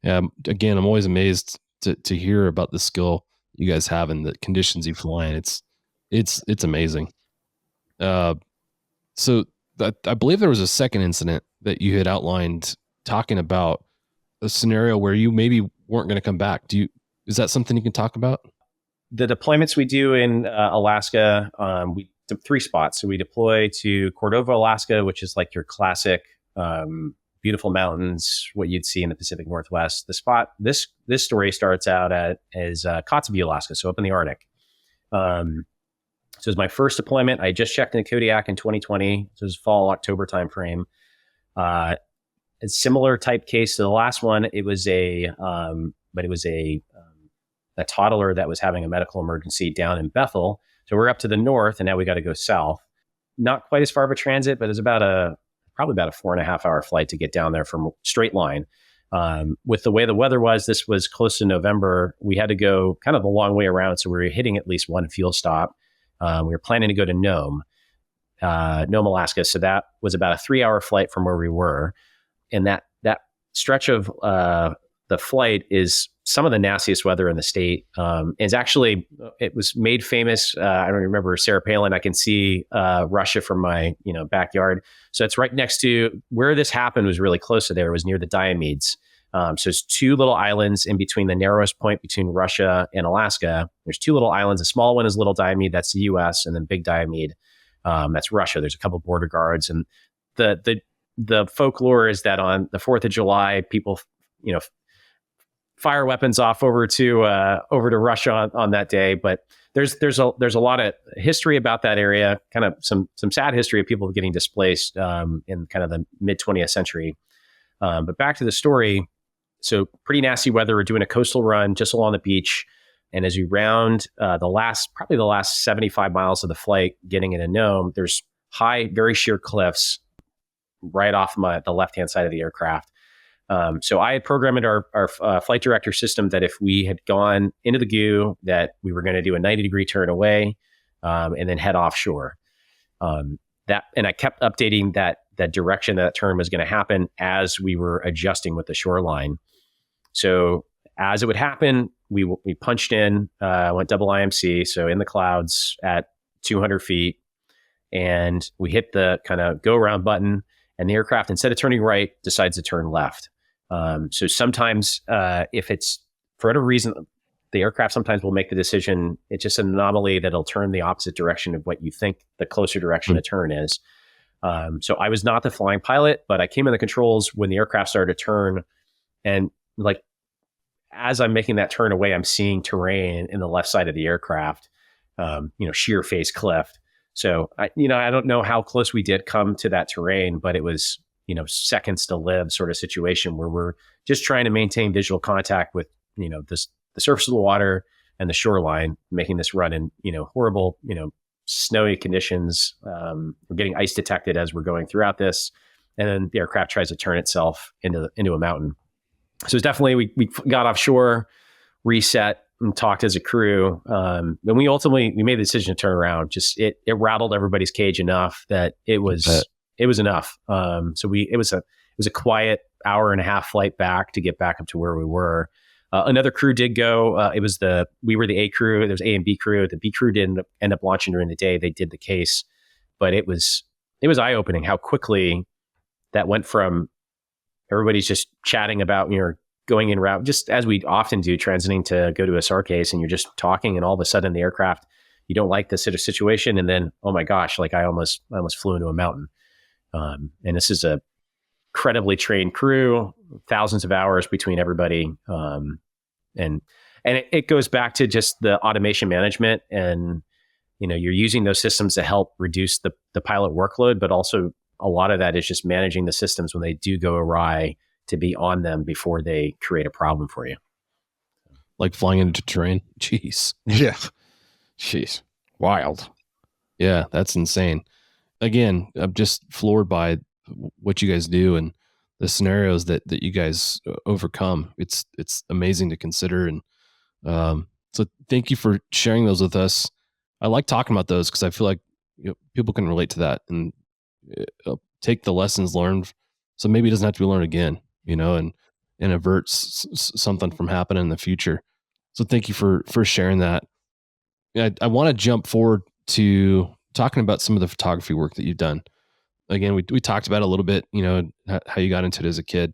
Yeah. Again, I'm always amazed to hear about the skill you guys have and the conditions you fly in. It's amazing. So I believe there was a second incident that you had outlined talking about a scenario where you maybe weren't going to come back. Is that something you can talk about? The deployments we do in Alaska, we do 3 spots. So we deploy to Cordova, Alaska, which is like your classic beautiful mountains, what you'd see in the Pacific Northwest. The spot this story starts out at is Kotzebue, Alaska, so up in the Arctic. So it was my first deployment. I just checked into Kodiak in 2020. So it was fall, October timeframe. A similar type case to the last one. It was a toddler that was having a medical emergency down in Bethel. So we're up to the north, and now we got to go south. Not quite as far of a transit, but it's probably about a 4.5 hour flight to get down there from straight line. With the way the weather was, this was close to November. We had to go kind of a long way around, so we were hitting at least one fuel stop. We were planning to go to Nome, Alaska. So that was about a 3-hour flight from where we were. And that stretch of the flight is some of the nastiest weather in the state. It was made famous. I don't remember Sarah Palin. I can see Russia from my backyard. So it's right next to where this happened. Was really close to there. It was near the Diomedes. So it's 2 little islands in between the narrowest point between Russia and Alaska. There's 2 little islands. The small one is Little Diomede. That's the U.S. And then Big Diomede. That's Russia. There's a couple of border guards. And the folklore is that on the 4th of July, people, fire weapons off over to Russia on that day. But there's a lot of history about that area, kind of some sad history of people getting displaced in kind of the mid 20th century. But back to the story. So pretty nasty weather. We're doing a coastal run just along the beach. And as you round the last 75 miles of the flight, getting into Nome, there's high, very sheer cliffs right off the left-hand side of the aircraft. So I had programmed our flight director system that if we had gone into the goo, that we were going to do a 90-degree turn away and then head offshore. And I kept updating that direction that turn was going to happen as we were adjusting with the shoreline. So as it would happen, we punched in, went double IMC, so in the clouds at 200 feet, and we hit the kind of go around button, and the aircraft, instead of turning right, decides to turn left. So sometimes if it's for whatever reason, the aircraft sometimes will make the decision. It's just an anomaly that it'll turn the opposite direction of what you think the closer direction to turn is. So I was not the flying pilot, but I came in the controls when the aircraft started to turn, and like as I'm making that turn away, I'm seeing terrain in the left side of the aircraft, sheer face cliff. So I don't know how close we did come to that terrain, but it was, seconds to live sort of situation where we're just trying to maintain visual contact with, the surface of the water and the shoreline, making this run in, horrible, snowy conditions. We're getting ice detected as we're going throughout this. And then the aircraft tries to turn itself into a mountain. So it's definitely, we got offshore, reset, and talked as a crew. And we made the decision to turn around. Just it rattled everybody's cage enough that it was enough. So it was a quiet 1.5 hour flight back to get back up to where we were. Another crew did go. We were the A crew. There was A and B crew. The B crew didn't end up launching during the day. They did the case, but it was eye opening how quickly that went from everybody's just chatting about going in route, just as we often do, transiting to go to a SAR case, and you're just talking, and all of a sudden the aircraft, you don't like the situation, and then oh my gosh, like I almost flew into a mountain. And this is a incredibly trained crew, thousands of hours between everybody. And it goes back to just the automation management, and you're using those systems to help reduce the pilot workload, but also a lot of that is just managing the systems when they do go awry to be on them before they create a problem for you. Like flying into terrain. Jeez. Yeah. Jeez. Wild. Yeah, that's insane. Again, I'm just floored by what you guys do and the scenarios that you guys overcome. It's amazing to consider. And so thank you for sharing those with us. I like talking about those because I feel like people can relate to that and take the lessons learned. So maybe it doesn't have to be learned again, and averts something from happening in the future. So thank you for sharing that. I want to jump forward to talking about some of the photography work that you've done. Again, we talked about it a little bit, how you got into it as a kid,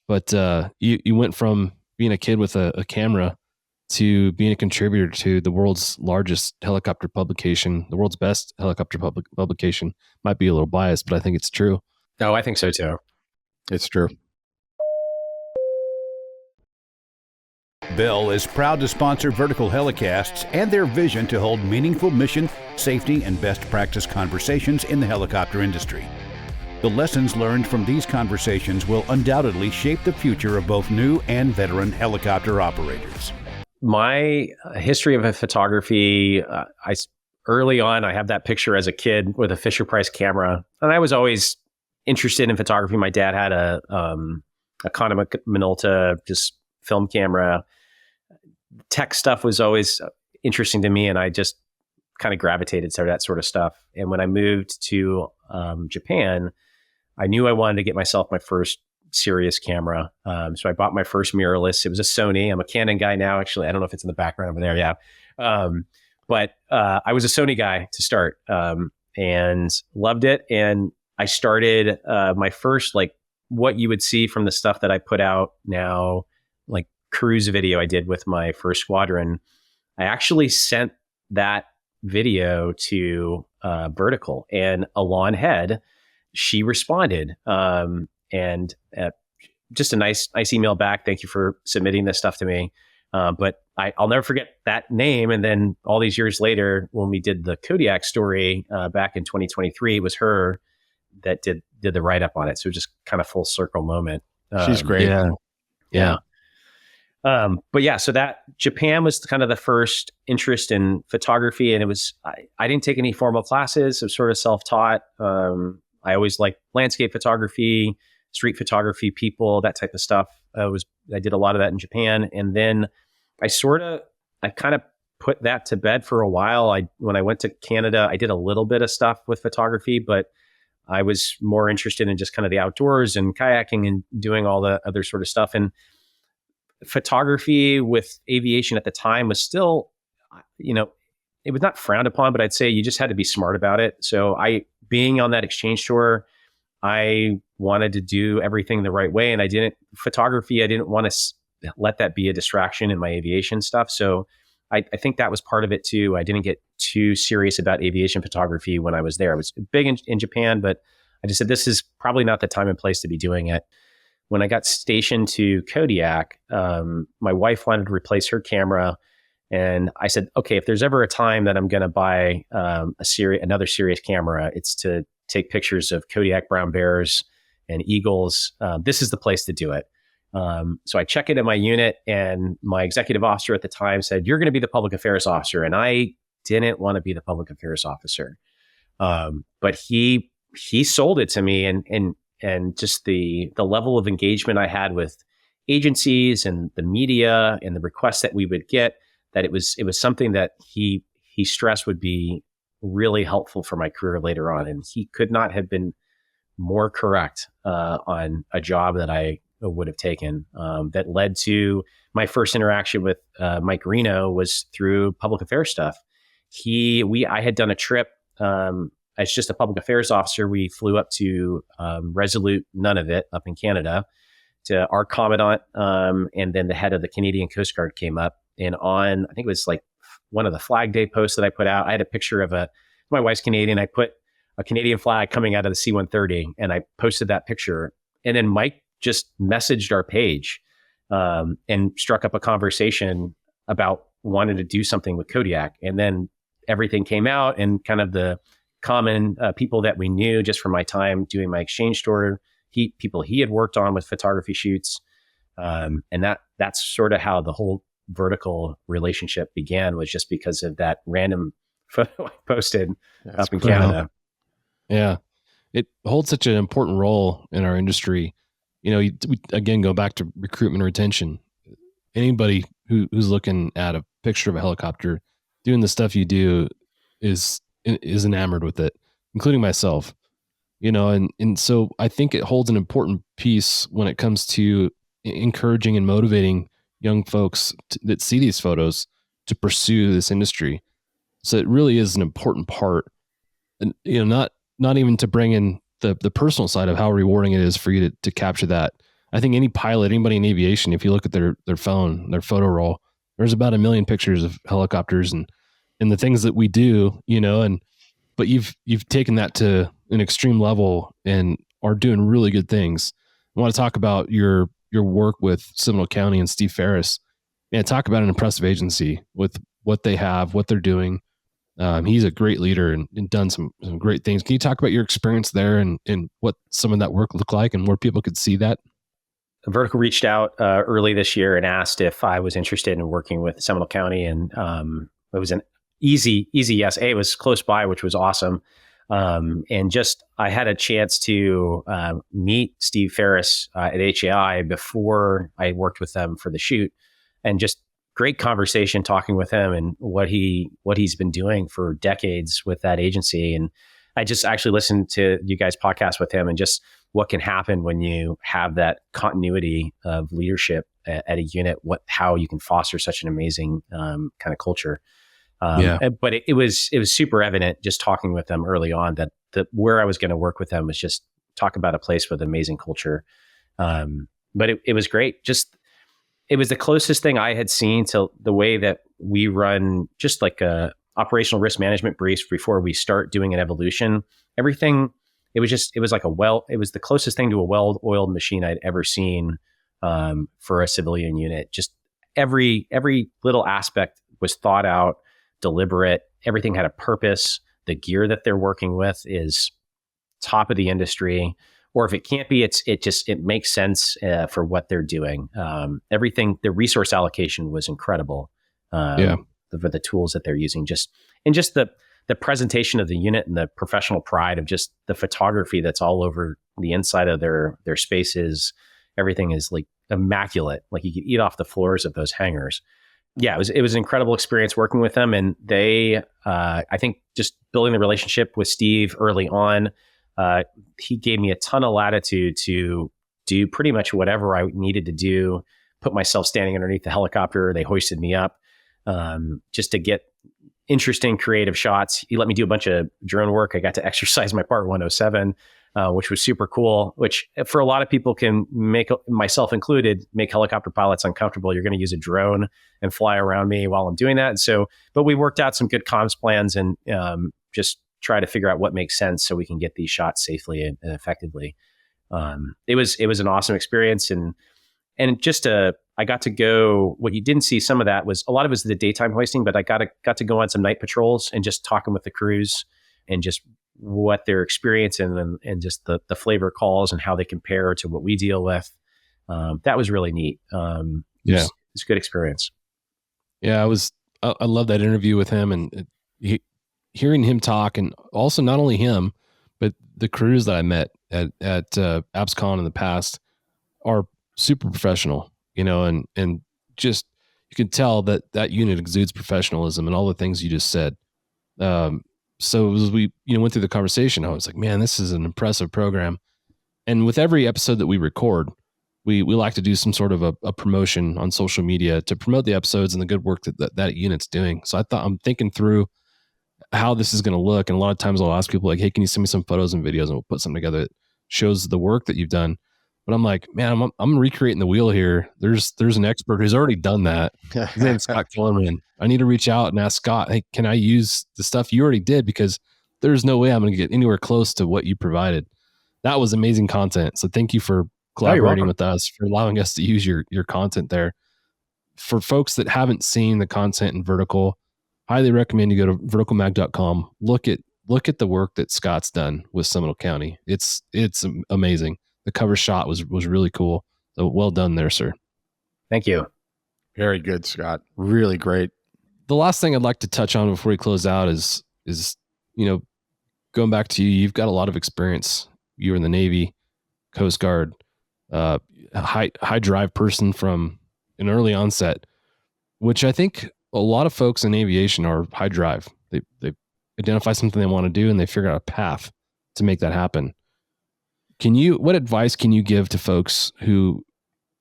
but you went from being a kid with a camera to being a contributor to the world's largest helicopter publication, the world's best helicopter publication. Might be a little biased, but I think it's true. No, I think so too. It's true. Bell is proud to sponsor Vertical Helicasts and their vision to hold meaningful mission, safety, and best practice conversations in the helicopter industry. The lessons learned from these conversations will undoubtedly shape the future of both new and veteran helicopter operators. My history of photography, early on, I have that picture as a kid with a Fisher-Price camera, and I was always interested in photography. My dad had a Konica Minolta just film camera. Tech stuff was always interesting to me, and I just kind of gravitated to that sort of stuff. And when I moved to Japan, I knew I wanted to get myself my first serious camera. So I bought my first mirrorless. It was a Sony. I'm a Canon guy now. Actually, I don't know if it's in the background over there. Yeah. But I was a Sony guy to start and loved it. And I started my first, like what you would see from the stuff that I put out now, like cruise video I did with my first squadron. I actually sent that video to Vertical, and Alon Head, she responded. And just a nice email back. Thank you for submitting this stuff to me. But I'll never forget that name. And then all these years later, when we did the Kodiak story back in 2023, it was her that did the write-up on it. So just kind of full circle moment. She's great. Yeah. But yeah, so that Japan was kind of the first interest in photography. And it was, I didn't take any formal classes. I was sort of self-taught. I always liked landscape photography, street photography, people, that type of stuff. I did a lot of that in Japan. And then I kind of put that to bed for a while. When I went to Canada, I did a little bit of stuff with photography, but I was more interested in just kind of the outdoors and kayaking and doing all the other sort of stuff. And photography with aviation at the time was still, it was not frowned upon, but I'd say you just had to be smart about it. So being on that exchange tour, I wanted to do everything the right way. And I didn't want to let that be a distraction in my aviation stuff. So I think that was part of it too. I didn't get too serious about aviation photography when I was there. I was big in Japan, but I just said, this is probably not the time and place to be doing it. When I got stationed to Kodiak, my wife wanted to replace her camera. And I said, okay, if there's ever a time that I'm going to buy another serious camera, it's to take pictures of Kodiak brown bears and eagles. This is the place to do it. So I check it in my unit, and my executive officer at the time said, you're going to be the public affairs officer. And I didn't want to be the public affairs officer. But he sold it to me, and just the level of engagement I had with agencies and the media and the requests that we would get, that it was something that he stressed would be really helpful for my career later on. And he could not have been more correct on a job that I would have taken. That led to my first interaction with Mike Reno was through public affairs stuff. I had done a trip as just a public affairs officer. We flew up to Resolute Nunavut up in Canada to our commandant, and then the head of the Canadian Coast Guard came up. And on, I think it was like one of the Flag Day posts that I put out, I had a picture of my wife's Canadian. I put a Canadian flag coming out of the C-130, and I posted that picture. And then Mike just messaged our page and struck up a conversation about wanting to do something with Kodiak. And then everything came out, and kind of the common people that we knew just from my time doing my exchange tour, people he had worked on with photography shoots. And that's sort of how the whole vertical relationship began, was just because of that random photo I posted up in Canada. Yeah. It holds such an important role in our industry. We again go back to recruitment and retention. Anybody who's looking at a picture of a helicopter doing the stuff you do is enamored with it, including myself. And so I think it holds an important piece when it comes to encouraging and motivating young folks that see these photos to pursue this industry. So it really is an important part, and not even to bring in the personal side of how rewarding it is for you to capture that. I think any pilot, anybody in aviation, if you look at their phone, their photo roll, there's about 1 million pictures of helicopters and the things that we do, but you've taken that to an extreme level and are doing really good things. I want to talk about your work with Seminole County and Steve Ferris. Man, talk about an impressive agency with what they have, what they're doing. He's a great leader and done some great things. Can you talk about your experience there and what some of that work looked like and where people could see that? Vertical reached out early this year and asked if I was interested in working with Seminole County, and it was an easy yes. It was close by, which was awesome. And just I had a chance to meet Steve Ferris at HAI before I worked with them for the shoot, and just great conversation talking with him and what he's been doing for decades with that agency. And I just actually listened to you guys' podcast with him, and just what can happen when you have that continuity of leadership at a unit, how you can foster such an amazing kind of culture. But it was super evident just talking with them early on that where I was going to work with them was just talk about a place with amazing culture. But it was great. It was the closest thing I had seen to the way that we run, just like a operational risk management briefs before we start doing an evolution. Everything, it was the closest thing to a well-oiled machine I'd ever seen for a civilian unit. Just every little aspect was thought out, deliberate. Everything had a purpose. The gear that they're working with is top of the industry. Or if it can't be, it makes sense for what they're doing. Everything, the resource allocation was incredible. For the tools that they're using, just the presentation of the unit and the professional pride of just the photography that's all over the inside of their spaces. Everything is like immaculate. Like you could eat off the floors of those hangars. Yeah, it was an incredible experience working with them, and they, I think, just building the relationship with Steve early on. He gave me a ton of latitude to do pretty much whatever I needed to do, put myself standing underneath the helicopter. They hoisted me up just to get interesting, creative shots. He let me do a bunch of drone work. I got to exercise my Part 107, which was super cool, which for a lot of people can make, myself included, make helicopter pilots uncomfortable. You're going to use a drone and fly around me while I'm doing that. But we worked out some good comms plans and just try to figure out what makes sense so we can get these shots safely and effectively. It was an awesome experience. And just I got to go, what you didn't see, some of that was, a lot of it was the daytime hoisting, but I got to go on some night patrols and just talking with the crews and just what they're experiencing and just the flavor calls and how they compare to what we deal with. That was really neat. It's a good experience. Yeah, I love that interview with him and hearing him talk, and also not only him, but the crews that I met at APSCON in the past are super professional, and just, you can tell that unit exudes professionalism and all the things you just said. So as we, went through the conversation, I was like, man, this is an impressive program. And with every episode that we record, we like to do some sort of a promotion on social media to promote the episodes and the good work that unit's doing. So I'm thinking through how this is going to look. And a lot of times I'll ask people like, hey, can you send me some photos and videos, and we'll put something together that shows the work that you've done. But I'm like, man, I'm recreating the wheel here. There's an expert who's already done that. His name's Scott Kellerman. I need to reach out and ask Scott, hey, can I use the stuff you already did? Because there's no way I'm going to get anywhere close to what you provided. That was amazing content. So thank you for collaborating with us, for allowing us to use your content there. For folks that haven't seen the content in Vertical, highly recommend you go to verticalmag.com. Look at the work that Scott's done with Seminole County. It's amazing. The cover shot was really cool. So well done there, sir. Thank you. Very good, Scott. Really great. The last thing I'd like to touch on before we close out is going back to you. You've got a lot of experience. You were in the Navy, Coast Guard, a high drive person from an early onset, which I think a lot of folks in aviation are high drive. They identify something they want to do and they figure out a path to make that happen. What advice can you give to folks who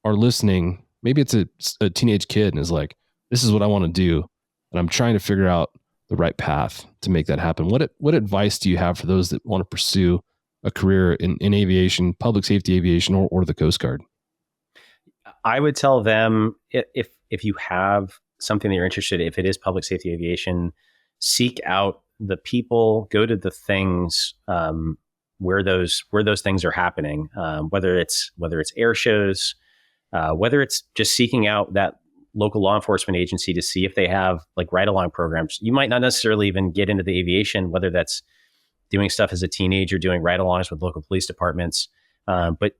are listening? Maybe it's a teenage kid and is like, this is what I want to do, and I'm trying to figure out the right path to make that happen. What advice do you have for those that want to pursue a career in aviation, public safety aviation, or the Coast Guard? I would tell them, if you have something that you're interested in, if it is public safety aviation, seek out the people, go to the things where those things are happening, whether it's air shows, whether it's just seeking out that local law enforcement agency to see if they have like ride-along programs. You might not necessarily even get into the aviation, whether that's doing stuff as a teenager, doing ride-alongs with local police departments, but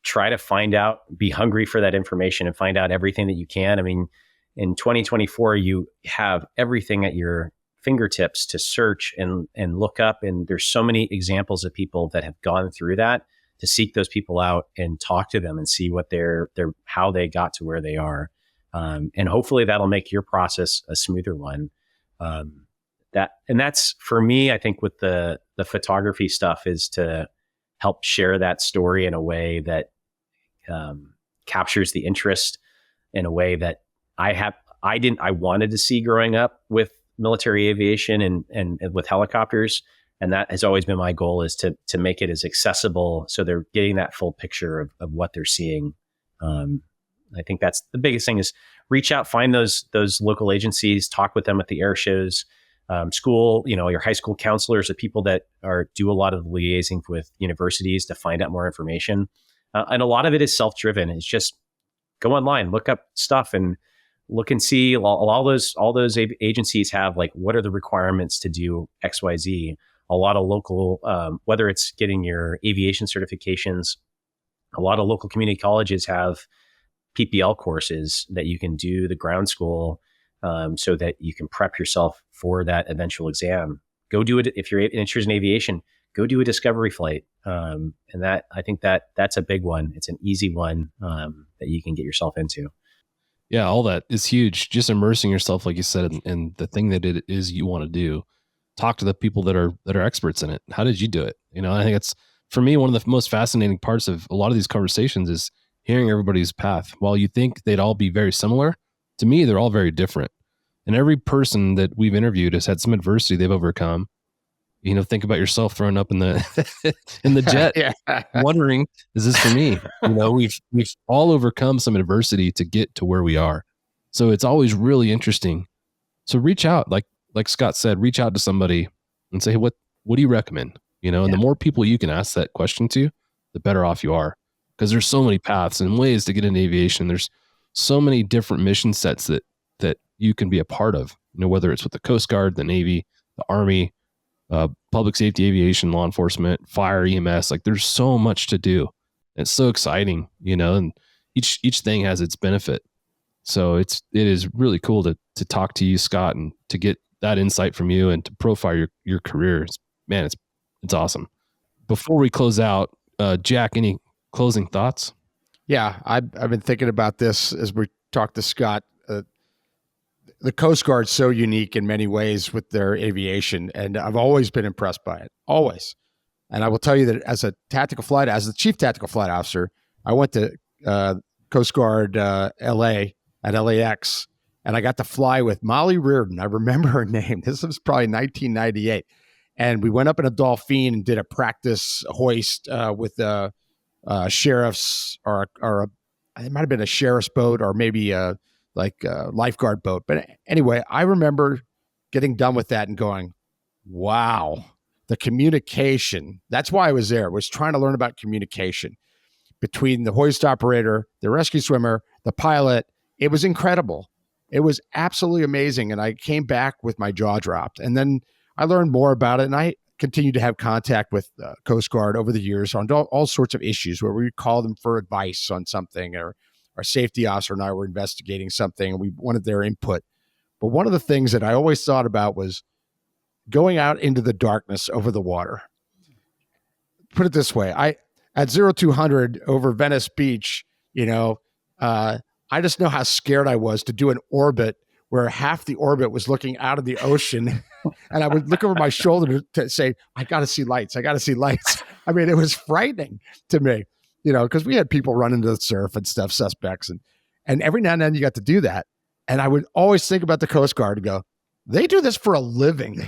try to find out, be hungry for that information and find out everything that you can. I mean, in 2024, you have everything at your fingertips to search and look up. And there's so many examples of people that have gone through that, to seek those people out and talk to them and see what how they got to where they are. And hopefully that'll make your process a smoother one. That's for me, I think with the photography stuff, is to help share that story in a way that captures the interest in a way that I wanted to see growing up with military aviation and with helicopters. And that has always been my goal, is to make it as accessible so they're getting that full picture of what they're seeing. I think that's the biggest thing, is reach out, find those local agencies, talk with them at the air shows, school, your high school counselors, the people that do a lot of liaising with universities to find out more information. And a lot of it is self-driven. It's just go online, look up stuff, and look and see all those agencies have, like, what are the requirements to do XYZ. A lot of local, whether it's getting your aviation certifications, a lot of local community colleges have PPL courses that you can do the ground school, so that you can prep yourself for that eventual exam. Go do it. If you're interested in aviation, go do a discovery flight. And I think that's a big one. It's an easy one that you can get yourself into. Yeah, all that is huge. Just immersing yourself, like you said, in the thing that it is you want to do. Talk to the people that are experts in it. How did you do it? I think it's, for me, one of the most fascinating parts of a lot of these conversations is hearing everybody's path. While you think they'd all be very similar, to me, they're all very different. And every person that we've interviewed has had some adversity they've overcome. Think about yourself throwing up in the in the jet, Yeah. wondering, is this for me? We've all overcome some adversity to get to where we are. So it's always really interesting. So reach out, like Scott said, reach out to somebody and say, hey, what do you recommend? And the more people you can ask that question to, the better off you are. Because there's so many paths and ways to get into aviation. There's so many different mission sets that you can be a part of, whether it's with the Coast Guard, the Navy, the Army, public safety aviation, law enforcement, fire, EMS. Like, there's so much to do. It's so exciting, and each thing has its benefit. So it is really cool to talk to you, Scott, and to get that insight from you and to profile your career. It's awesome. Before we close out, Jack, any closing thoughts? Yeah, I've been thinking about this as we talked to Scott. The Coast Guard's so unique in many ways with their aviation, and I've always been impressed by it, always. And I will tell you that as the chief tactical flight officer, I went to Coast Guard LA at LAX, and I got to fly with Molly Reardon. I remember her name. This was probably 1998. And we went up in a Dolphin and did a practice hoist with sheriff's or it might have been a sheriff's boat or maybe a lifeguard boat. But anyway, I remember getting done with that and going, wow, the communication. That's why I was there, was trying to learn about communication between the hoist operator, the rescue swimmer, the pilot. It was incredible. It was absolutely amazing. And I came back with my jaw dropped. And then I learned more about it. And I continued to have contact with Coast Guard over the years on all sorts of issues where we would call them for advice on something, or our safety officer and I were investigating something and we wanted their input. But one of the things that I always thought about was going out into the darkness over the water. Put it this way. At 0200 over Venice Beach, I just know how scared I was to do an orbit where half the orbit was looking out of the ocean. And I would look over my shoulder to say, I got to see lights. I got to see lights. I mean, it was frightening to me, because we had people run into the surf and stuff, suspects. And every now and then you got to do that. And I would always think about the Coast Guard and go, they do this for a living.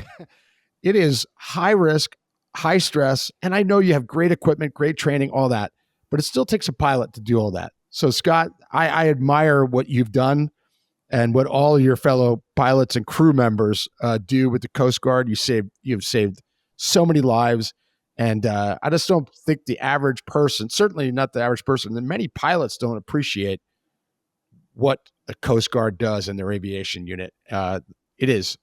It is high risk, high stress. And I know you have great equipment, great training, all that, but it still takes a pilot to do all that. So Scott, I admire what you've done and what all your fellow pilots and crew members do with the Coast Guard. You've saved so many lives. And I just don't think the average person, certainly not the average person, and many pilots don't appreciate what the Coast Guard does in their aviation unit. It is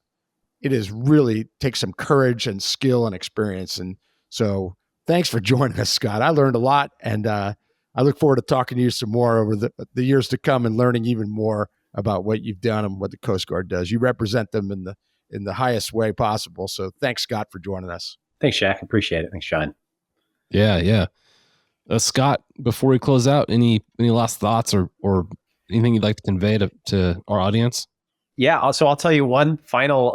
really takes some courage and skill and experience. And so thanks for joining us, Scott. I learned a lot, and I look forward to talking to you some more over the years to come and learning even more about what you've done and what the Coast Guard does. You represent them in the highest way possible. So thanks, Scott, for joining us. Thanks, Jack. Appreciate it. Thanks, Sean. Yeah. Scott, before we close out, any last thoughts or anything you'd like to convey to our audience? Yeah. So I'll tell you one final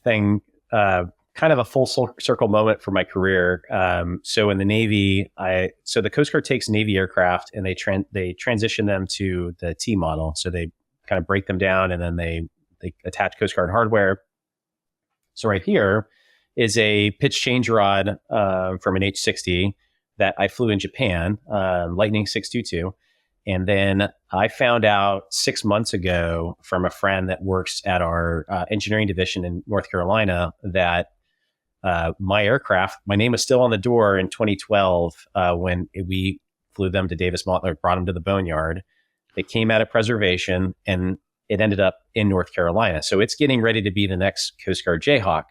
thing, kind of a full circle moment for my career. So in the Navy, so the Coast Guard takes Navy aircraft and they transition them to the T model. So they kind of break them down and then they attach Coast Guard hardware. So right here is a pitch change rod from an H-60 that I flew in Japan, Lightning 622. And then I found out 6 months ago from a friend that works at our engineering division in North Carolina that my aircraft, my name was still on the door in 2012 when we flew them to Davis Montler, brought them to the boneyard. They came out of preservation and it ended up in North Carolina. So it's getting ready to be the next Coast Guard Jayhawk.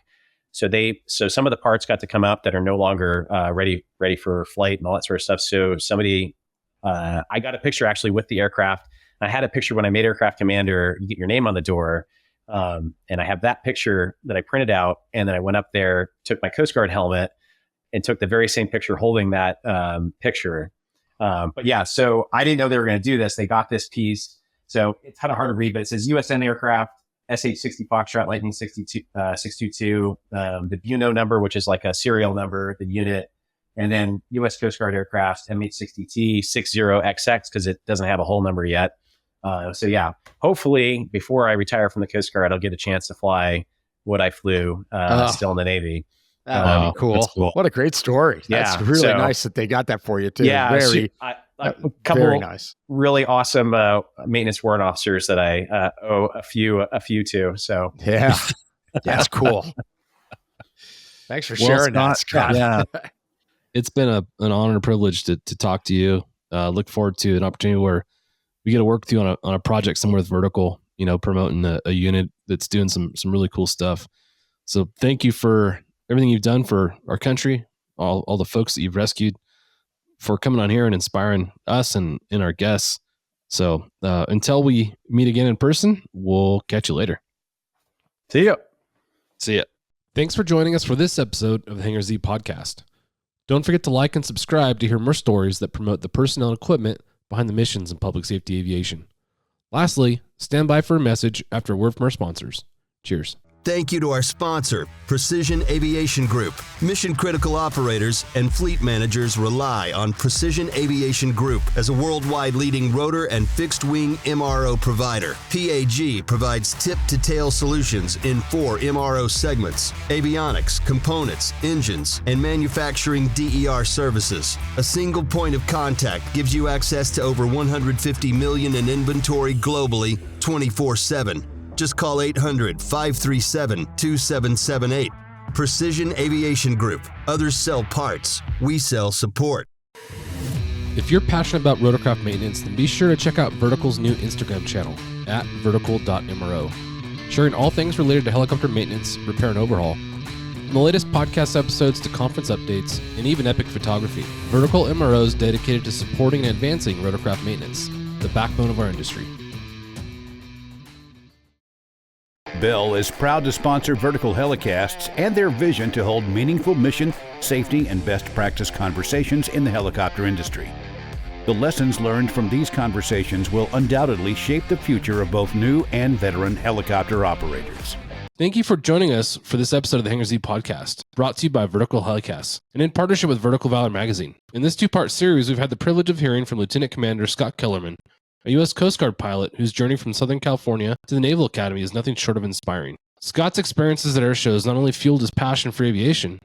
So some of the parts got to come up that are no longer ready for flight and all that sort of stuff. So somebody, I got a picture actually with the aircraft. I had a picture when I made aircraft commander, you get your name on the door. And I have that picture that I printed out. And then I went up there, took my Coast Guard helmet and took the very same picture holding that picture. But yeah, so I didn't know they were going to do this. They got this piece. So it's kind of hard to read, but it says USN aircraft, SH-60 Foxtrot Lightning 622, the BUNO number, which is like a serial number, the unit, and then U.S. Coast Guard aircraft, MH-60T 60XX, because it doesn't have a whole number yet. So yeah, hopefully before I retire from the Coast Guard, I'll get a chance to fly what I flew still in the Navy. That would be cool. Cool. What a great story. Yeah, That's really nice that they got that for you too. Yeah, a couple very nice, really awesome maintenance warrant officers that I owe a few to. So yeah, that's cool. Thanks for sharing that, Scott. Yeah, it's been an honor and privilege to talk to you. Look forward to an opportunity where we get to work with you on a project somewhere with Vertical, promoting a unit that's doing some really cool stuff. So thank you for everything you've done for our country, all the folks that you've rescued, for coming on here and inspiring us and our guests. So until we meet again in person, we'll catch you later. See ya. Thanks for joining us for this episode of the Hangar Z podcast. Don't forget to like and subscribe to hear more stories that promote the personnel and equipment behind the missions in public safety aviation. Lastly, stand by for a message after a word from our sponsors. Cheers. Thank you to our sponsor, Precision Aviation Group. Mission-critical operators and fleet managers rely on Precision Aviation Group as a worldwide leading rotor and fixed-wing MRO provider. PAG provides tip-to-tail solutions in 4 MRO segments: avionics, components, engines, and manufacturing DER services. A single point of contact gives you access to over 150 million in inventory globally, 24/7. Just call 800-537-2778. Precision Aviation Group. Others sell parts. We sell support. If you're passionate about rotorcraft maintenance, then be sure to check out Vertical's new Instagram channel, @vertical.mro, sharing all things related to helicopter maintenance, repair, and overhaul. From the latest podcast episodes to conference updates, and even epic photography, Vertical MRO is dedicated to supporting and advancing rotorcraft maintenance, the backbone of our industry. Bell is proud to sponsor Vertical Helicasts and their vision to hold meaningful mission, safety, and best practice conversations in the helicopter industry. The lessons learned from these conversations will undoubtedly shape the future of both new and veteran helicopter operators. Thank you for joining us for this episode of the Hangar Z podcast, brought to you by Vertical Helicasts and in partnership with Vertical Valor Magazine. In this 2-part series, we've had the privilege of hearing from Lieutenant Commander Scott Kellerman, a U.S. Coast Guard pilot whose journey from Southern California to the Naval Academy is nothing short of inspiring. Scott's experiences at air shows not only fueled his passion for aviation,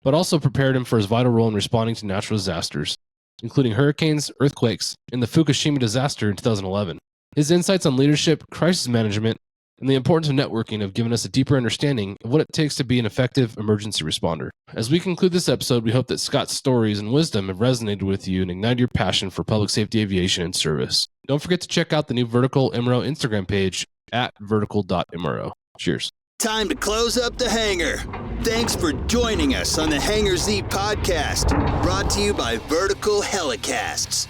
but also prepared him for his vital role in responding to natural disasters, including hurricanes, earthquakes, and the Fukushima disaster in 2011. His insights on leadership, crisis management, and the importance of networking have given us a deeper understanding of what it takes to be an effective emergency responder. As we conclude this episode, we hope that Scott's stories and wisdom have resonated with you and ignited your passion for public safety aviation and service. Don't forget to check out the new Vertical MRO Instagram page @vertical.mro. Cheers. Time to close up the hangar. Thanks for joining us on the Hangar Z podcast, brought to you by Vertical Helicasts.